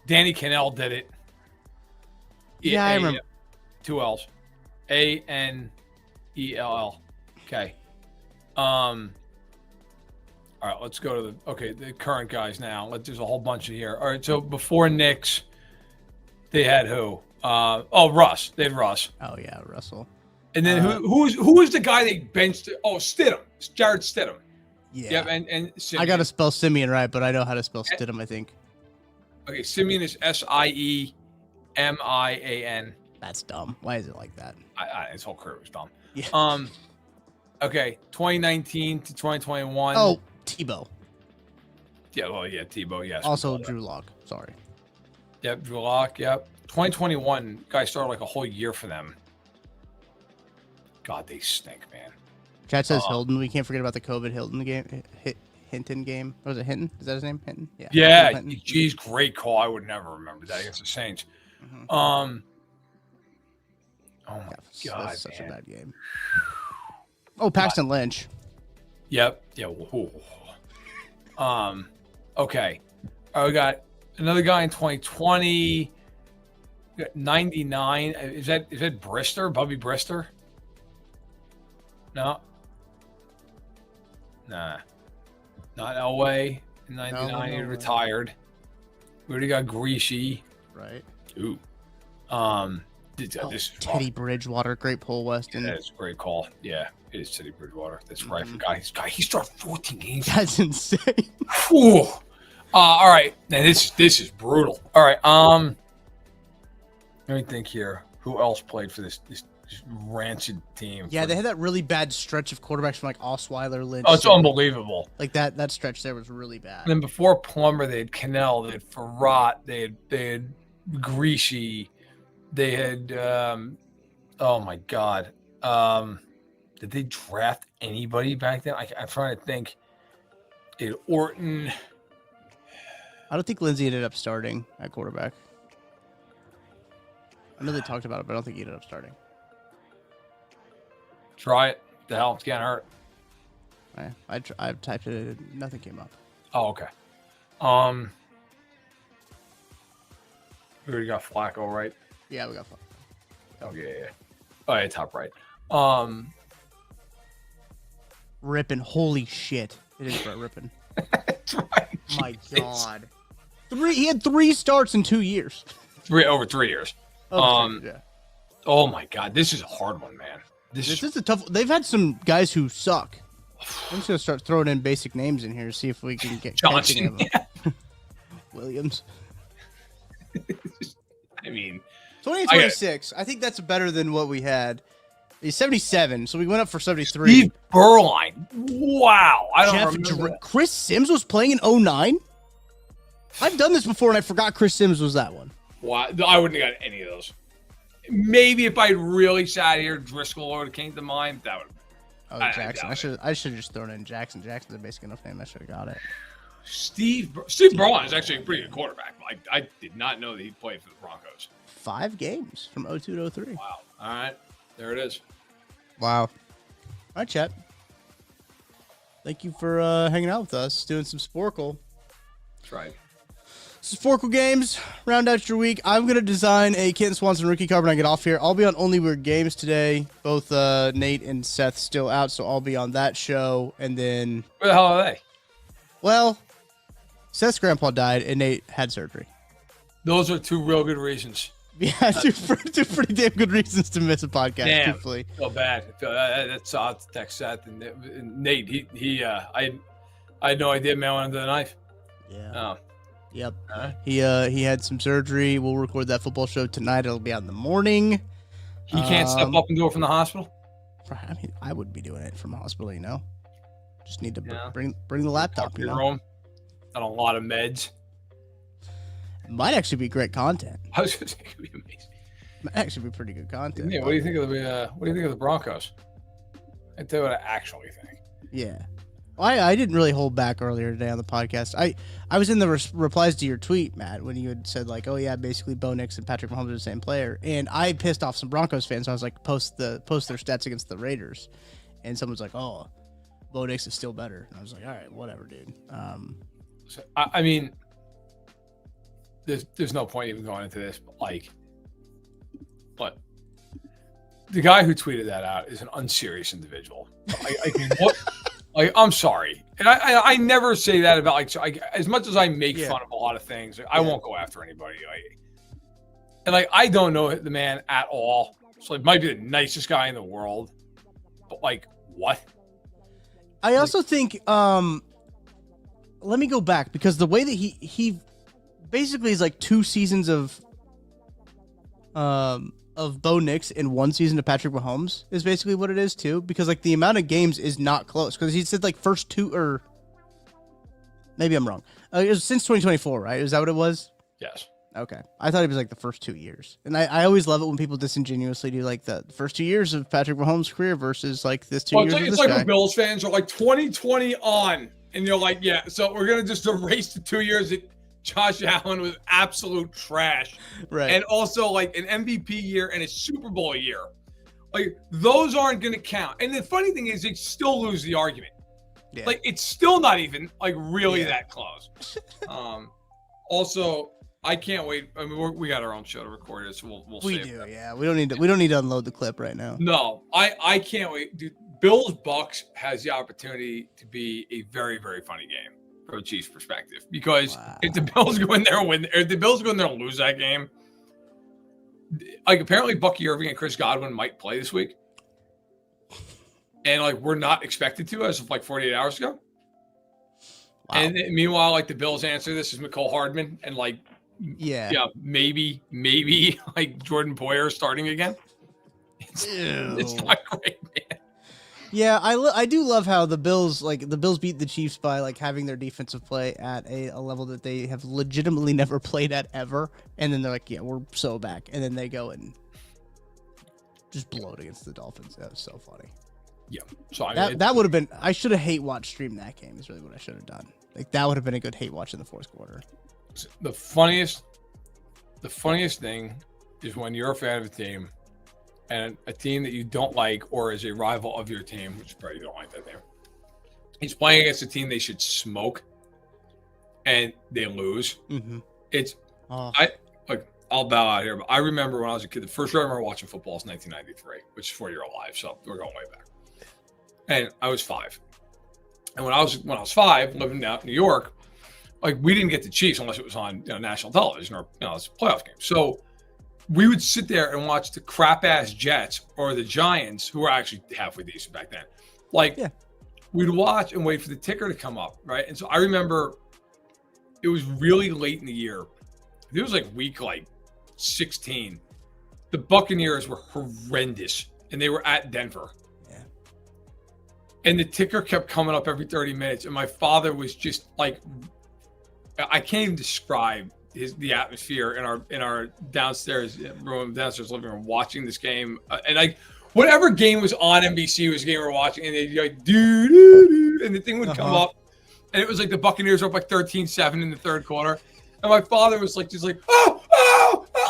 Danny Cannell did it. Yeah, I remember. 2 L's. A-N-E-L-L. Okay. All right, let's go to the current guys now. There's a whole bunch of here. All right, so before Knicks, they had who? Russ. They had Russ. Oh yeah, Russell. And then who was the guy they benched? Oh, Stidham. It's Jared Stidham. Yeah. Yep, and Simeon. I got to spell Simeon right, but I know how to spell Stidham, I think. Okay, Simeon is Siemian. That's dumb. Why is it like that? His whole career was dumb. Yeah. Okay, 2019 to 2021. Oh, Tebow. Yeah, well, yeah, Tebow, yes. Also Drew Lock. Sorry. Yep, Drew Lock, yep. 2021, guys started like a whole year for them. God, they stink, man. Chat says Hilton. We can't forget about the COVID Hilton game. Hinton game. What was it, Hinton? Is that his name? Hinton? Yeah. Yeah, Hinton. geez, great call. I would never remember that against the Saints. Mhm. Oh my God, That's such man. a bad game. Oh, Paxton Lynch. Yep. Yeah. Okay. We got another guy in 2020. We got 99. Is that Brister? Bubby Brister? No. Nah. Not Elway. In 99, he retired. We already got Greasy. Right. Ooh. This is Teddy Bridgewater, great Paul Weston. Yeah, that's a great call. Yeah, it is Teddy Bridgewater. That's right. He started 14 games. That's insane. Whew. All right. Now this is brutal. All right. Let me think here. Who else played for this rancid team? Yeah, they had that really bad stretch of quarterbacks from like Osweiler, Lynch. Oh, it's unbelievable. Like that stretch there was really bad. And then before Plummer, they had Cannell, they had Farrat, they had Greasy, they had oh my God. Did they draft anybody back then? I'm trying to think. They had Orton. I don't think Lindsey ended up starting at quarterback. I know they talked about it, but I don't think he ended up starting. Try it. The hell, it's getting hurt. I typed it in, nothing came up. Oh, okay. We already got Flacco, right? Yeah, we got fun. Oh, yeah. Oh, yeah, top right. Rippin', holy shit. It is Brett Rippin'. That's right. My God. He had 3 starts in 2 years. Over 3 years. Yeah. Oh, my God. This is a hard one, man. This is a tough. They've had some guys who suck. I'm just gonna start throwing in basic names in here, see if we can get Johnson. Yeah. Williams. I mean, 2026. I think that's better than what we had. He's 77, so we went up for 73. Steve Berline. Wow. I don't remember. Chris Sims was playing in 09. I've done this before, and I forgot Chris Sims was that one. Wow. I wouldn't have got any of those. Maybe if I really sat here, Driscoll would have came to mind. That would. Oh, Jackson. I should have just thrown in Jackson. Jackson's a basic enough name. I should have got it. Steve Berline is actually a pretty good quarterback. I did not know that he played for the Broncos. 5 games from 02 to 03. Wow. All right. There it is. Wow. All right, chat. Thank you for hanging out with us, doing some Sporkle. That's right. Sporkle games, round out your week. I'm going to design a Kent Swanson rookie card when I get off here. I'll be on Only Weird Games today. Both Nate and Seth still out, so I'll be on that show. And then... Where the hell are they? Well, Seth's grandpa died, and Nate had surgery. Those are 2 real good reasons. Yeah, two pretty damn good reasons to miss a podcast, truthfully. Feel bad. That's odd to text Seth. And Nate, I had no idea man went under the knife. Yeah. Oh. Yep. He had some surgery. We'll record that football show tonight. It'll be out in the morning. He can't step up and do it from the hospital? I mean, I would be doing it from the hospital, you know. Just need to bring the laptop, you know. Room. Not a lot of meds. It might actually be great content. I was going to say it could be amazing. Might actually be pretty good content. Yeah, what do you think of the Broncos? I tell you what I actually think. Yeah. I didn't really hold back earlier today on the podcast. I was in the replies to your tweet, Matt, when you had said like, oh yeah, basically Bo Nix and Patrick Mahomes are the same player, and I pissed off some Broncos fans. So I was like, post their stats against the Raiders, and someone's like, oh, Bo Nix is still better. And I was like, all right, whatever, dude. So, I mean, there's no point even going into this, but the guy who tweeted that out is an unserious individual. I'm sorry, and I never say that about as much as I make fun of a lot of things. I won't go after anybody. I don't know the man at all. So might be the nicest guy in the world, but what? I also think let me go back, because the way that he basically is like 2 seasons of Bo Nix in 1 season of Patrick Mahomes is basically what it is too, because like the amount of games is not close, because he said like first 2, or maybe I'm wrong. It was since 2024, right? Is that what it was? Yes. Okay. I thought it was like the first 2 years. And I always love it when people disingenuously do like the first 2 years of Patrick Mahomes' career versus like this 2 years of this It's like guy. when Bills fans are like 2020 on, and you're like, yeah, so we're going to just erase the 2 years that Josh Allen was absolute trash. Right. And also like an MVP year and a Super Bowl year. Like those aren't going to count. And the funny thing is they still lose the argument. Yeah. Like it's still not even like really that close. Also, I can't wait. I mean, we got our own show to record it, so we'll we save do, that. yeah. We don't need to unload the clip right now. No, I can't wait, dude. Bills Bucks has the opportunity to be a very, very funny game from a Chiefs perspective, because if the Bills go in there and win, or if the Bills go in there and lose that game, like apparently Bucky Irving and Chris Godwin might play this week, and like we're not expected to as of like 48 hours ago. Wow. And meanwhile, like the Bills answer this is McCole Hardman, and like maybe like Jordan Poyer starting again. It's not great, man. Yeah, I do love how the Bills beat the Chiefs by like having their defensive play at a level that they have legitimately never played at ever, and then they're like, yeah, we're so back, and then they go and just blow it against the Dolphins. That was so funny. Yeah, so that would have been. I should have hate watched stream that game. Is really what I should have done. Like that would have been a good hate watch in the fourth quarter. The funniest thing is when you're a fan of a team, and a team that you don't like or is a rival of your team, which probably you don't like that team, he's playing against a team they should smoke, and they lose. Mm-hmm. I'll bow out here, but I remember when I was a kid, the first time I remember watching football was 1993, which is 4 year alive, so we're going way back. And I was 5. And when I was 5, living out in New York, like we didn't get the Chiefs unless it was on national television or it's a playoff game. So we would sit there and watch the crap ass Jets or the Giants, who were actually halfway decent back then. We'd watch and wait for the ticker to come up, right? And so I remember it was really late in the year. It was like week 16. The Buccaneers were horrendous, and they were at Denver. Yeah. And the ticker kept coming up every 30 minutes, and my father was just like, I can't even describe the atmosphere in our downstairs living room watching this game, and like whatever game was on NBC was the game we were watching, and they'd like doo, and the thing would come up, and it was like the Buccaneers were up like 13-7 in the third quarter, and my father was like just like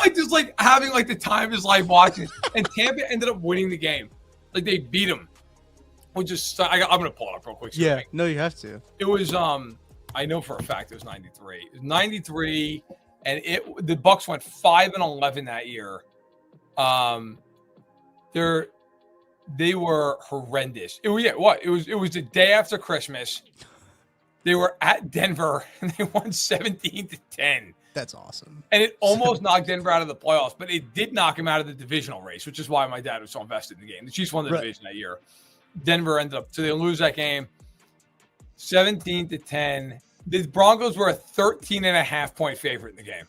like just like having like the time of his life watching, and Tampa ended up winning the game, like they beat them. I'm gonna pull it up real quick. Yeah, no, you have to. It was I know for a fact it was 93. It was 93, and the Bucks went 5-11 that year. They were horrendous. It was the day after Christmas. They were at Denver, and they won 17-10. That's awesome. And it almost knocked Denver out of the playoffs, but it did knock him out of the divisional race, which is why my dad was so invested in the game. The Chiefs won the division that year. Denver ended up, so they lose that game. 17-10. The Broncos were a 13.5 point favorite in the game,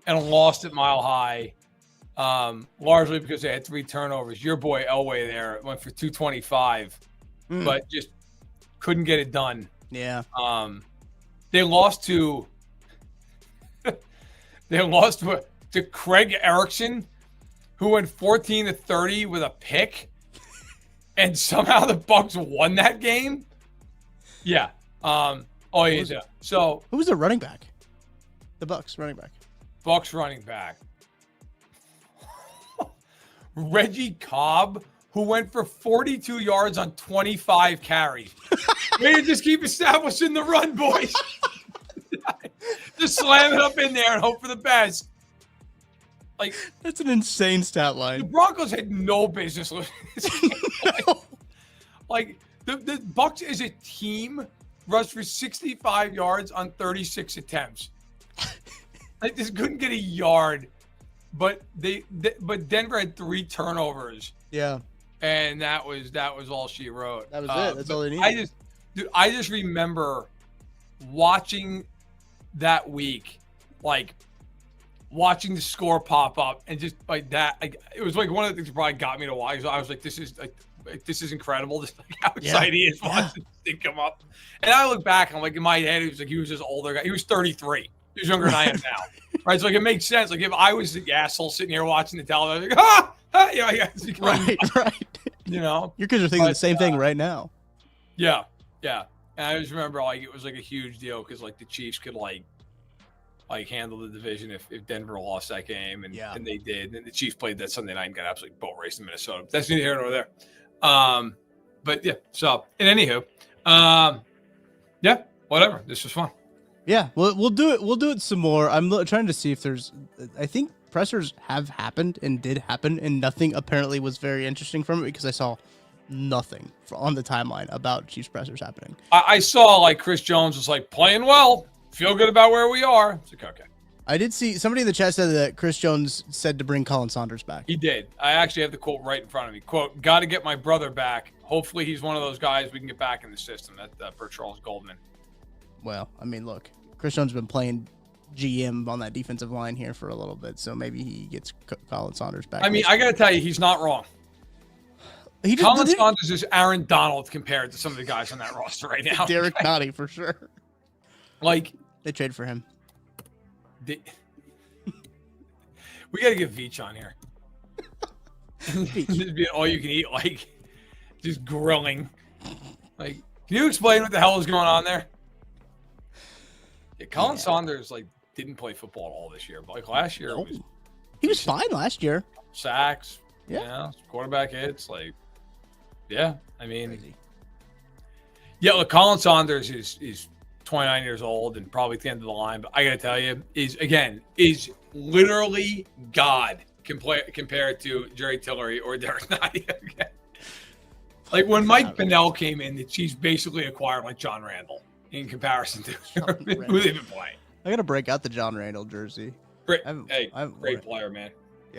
and lost at Mile High, largely because they had 3 turnovers. Your boy Elway there went for 225, but just couldn't get it done. Yeah. They lost to Craig Erickson, who went 14-30 with a pick, and somehow the Bucks won that game. Yeah. So who was the running back? The Bucks running back. Bucks running back. Reggie Cobb, who went for 42 yards on 25 carries. Way to just keep establishing the run, boys. Just slam it up in there and hope for the best. Like, that's an insane stat line. The Broncos had no business losing this game. Like the Bucks as a team rushed for 65 yards on 36 attempts. They just couldn't get a yard, but Denver had 3 turnovers. Yeah. and that was all she wrote. That was it. That's all they needed. I just remember watching that week, like watching the score pop up, and just like that. Like, it was like one of the things that probably got me to watch. I was like, this is incredible. Just like how excited he is watching this thing come up. And I look back, and I'm like, in my head, he was this older guy. He was 33. He was younger than I am now. Right. So like it makes sense. Like if I was the asshole sitting here watching the television, like, right. You know, your kids are thinking the same thing right now. Yeah. And I just remember like it was like a huge deal because like the Chiefs could like handle the division if Denver lost that game, and they did. And the Chiefs played that Sunday night and got absolutely boat raced in Minnesota. That's neither here nor there. But yeah. So and anywho, whatever. This was fun. Yeah, we'll do it. We'll do it some more. I'm trying to see if there's. I think pressers have happened and did happen, and nothing apparently was very interesting from it because I saw nothing on the timeline about Chiefs pressers happening. I saw like Chris Jones was like playing well, feel good about where we are. It's like okay. I did see somebody in the chat said that Chris Jones said to bring Colin Saunders back. He did. I actually have the quote right in front of me. Quote: "Got to get my brother back. Hopefully, he's one of those guys we can get back in the system." That per Charles Goldman. Well, I mean, look, Chris Jones has been playing GM on that defensive line here for a little bit, so maybe he gets Colin Saunders back. I mean, I got to tell you, he's not wrong. Colin Saunders is Aaron Donald compared to some of the guys on that roster right now. Derek Nottie, for sure. Like, they traded for him. We got to get Veach on here. Just be all you can eat, like, just grilling. Like, can you explain what the hell is going on there? Yeah, Colin Saunders like didn't play football at all this year, but like last year he was fine last year. Sacks, quarterback hits, like I mean, crazy. Look, Colin Saunders is 29 years old and probably at the end of the line, but I gotta tell you, is literally God compared to Jerry Tillery or Derek Nottie. Like when Mike Pennell came in, the Chiefs basically acquired like John Randall. In comparison to who they've been playing. I got to break out the John Randall jersey. Great player, man.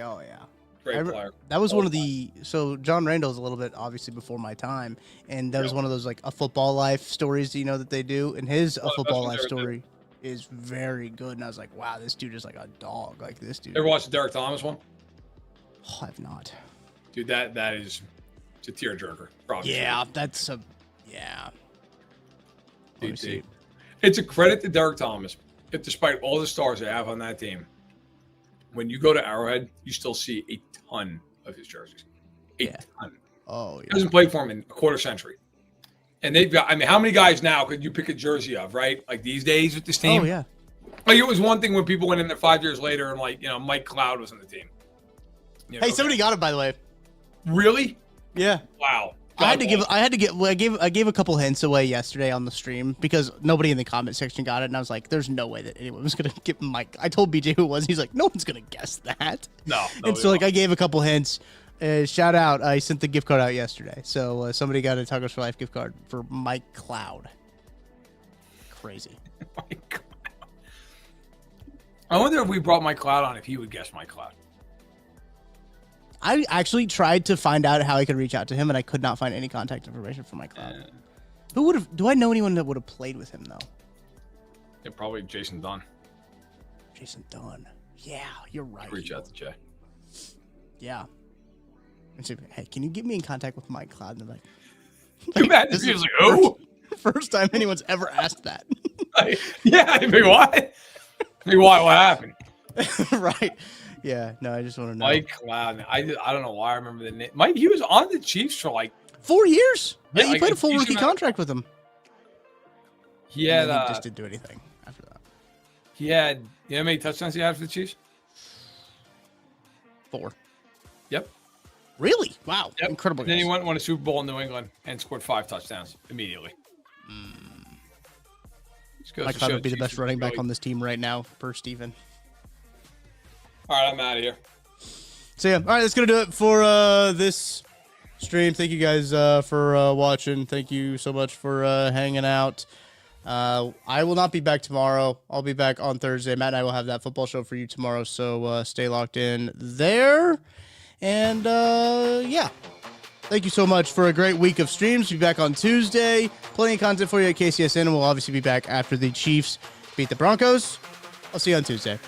Oh, yeah. Great player. That was one of the... So, John Randall's a little bit, obviously, before my time. And that was one of those, like, a football life stories, that they do. And his a football life story is very good. And I was like, wow, this dude is like a dog. Like, this dude. Ever watched the Derek Thomas one? Oh, I've not. Dude, that is... It's a tearjerker. Yeah, that's a... Yeah. It's a credit to Derek Thomas. If despite all the stars they have on that team, when you go to Arrowhead, you still see a ton of his jerseys. A ton. Oh, yeah. He hasn't played for him in a quarter century. And they've got, I mean, how many guys now could you pick a jersey of, right? Like these days with this team? Oh, yeah. Like it was one thing when people went in there 5 years later and like, Mike Cloud was on the team. Hey, somebody got it, by the way. Really? Yeah. Wow. I gave a couple hints away yesterday on the stream because nobody in the comment section got it, and I was like, "There's no way that anyone was gonna get Mike." I told BJ who it was. He's like, "No one's gonna guess that." No. And so I gave a couple hints. Shout out! I sent the gift card out yesterday, so somebody got a Tacos for Life gift card for Mike Cloud. Crazy. Mike Cloud. I wonder if we brought Mike Cloud on, if he would guess Mike Cloud. I actually tried to find out how I could reach out to him, and I could not find any contact information for Mike Cloud. Who would have? Do I know anyone that would have played with him though? Yeah, probably Jason Dunn. Jason Dunn. Yeah, you're right. Reach out to Jay. Yeah. And say, hey, can you get me in contact with Mike Cloud? And they're like, too bad. This is like, oh, first time anyone's ever asked that. Yeah, I mean, what? What happened? Right. Yeah, no, I just want to know. Mike Cloud. I don't know why I remember the name. Mike, he was on the Chiefs for like 4 years. Yeah, he like played a full rookie contract with them. He had. He just didn't do anything after that. He had. You know how many touchdowns he had for the Chiefs? 4. Yep. Really? Wow. Yep. Incredible. Then he won a Super Bowl in New England and scored 5 touchdowns immediately. Mike Cloud would be the best running back on this team right now, per Steven. All right, I'm out of here. So, yeah. All right, that's going to do it for this stream. Thank you guys for watching. Thank you so much for hanging out. I will not be back tomorrow. I'll be back on Thursday. Matt and I will have that football show for you tomorrow, so stay locked in there. And, yeah. thank you so much for a great week of streams. We'll be back on Tuesday. Plenty of content for you at KCSN, and we'll obviously be back after the Chiefs beat the Broncos. I'll see you on Tuesday.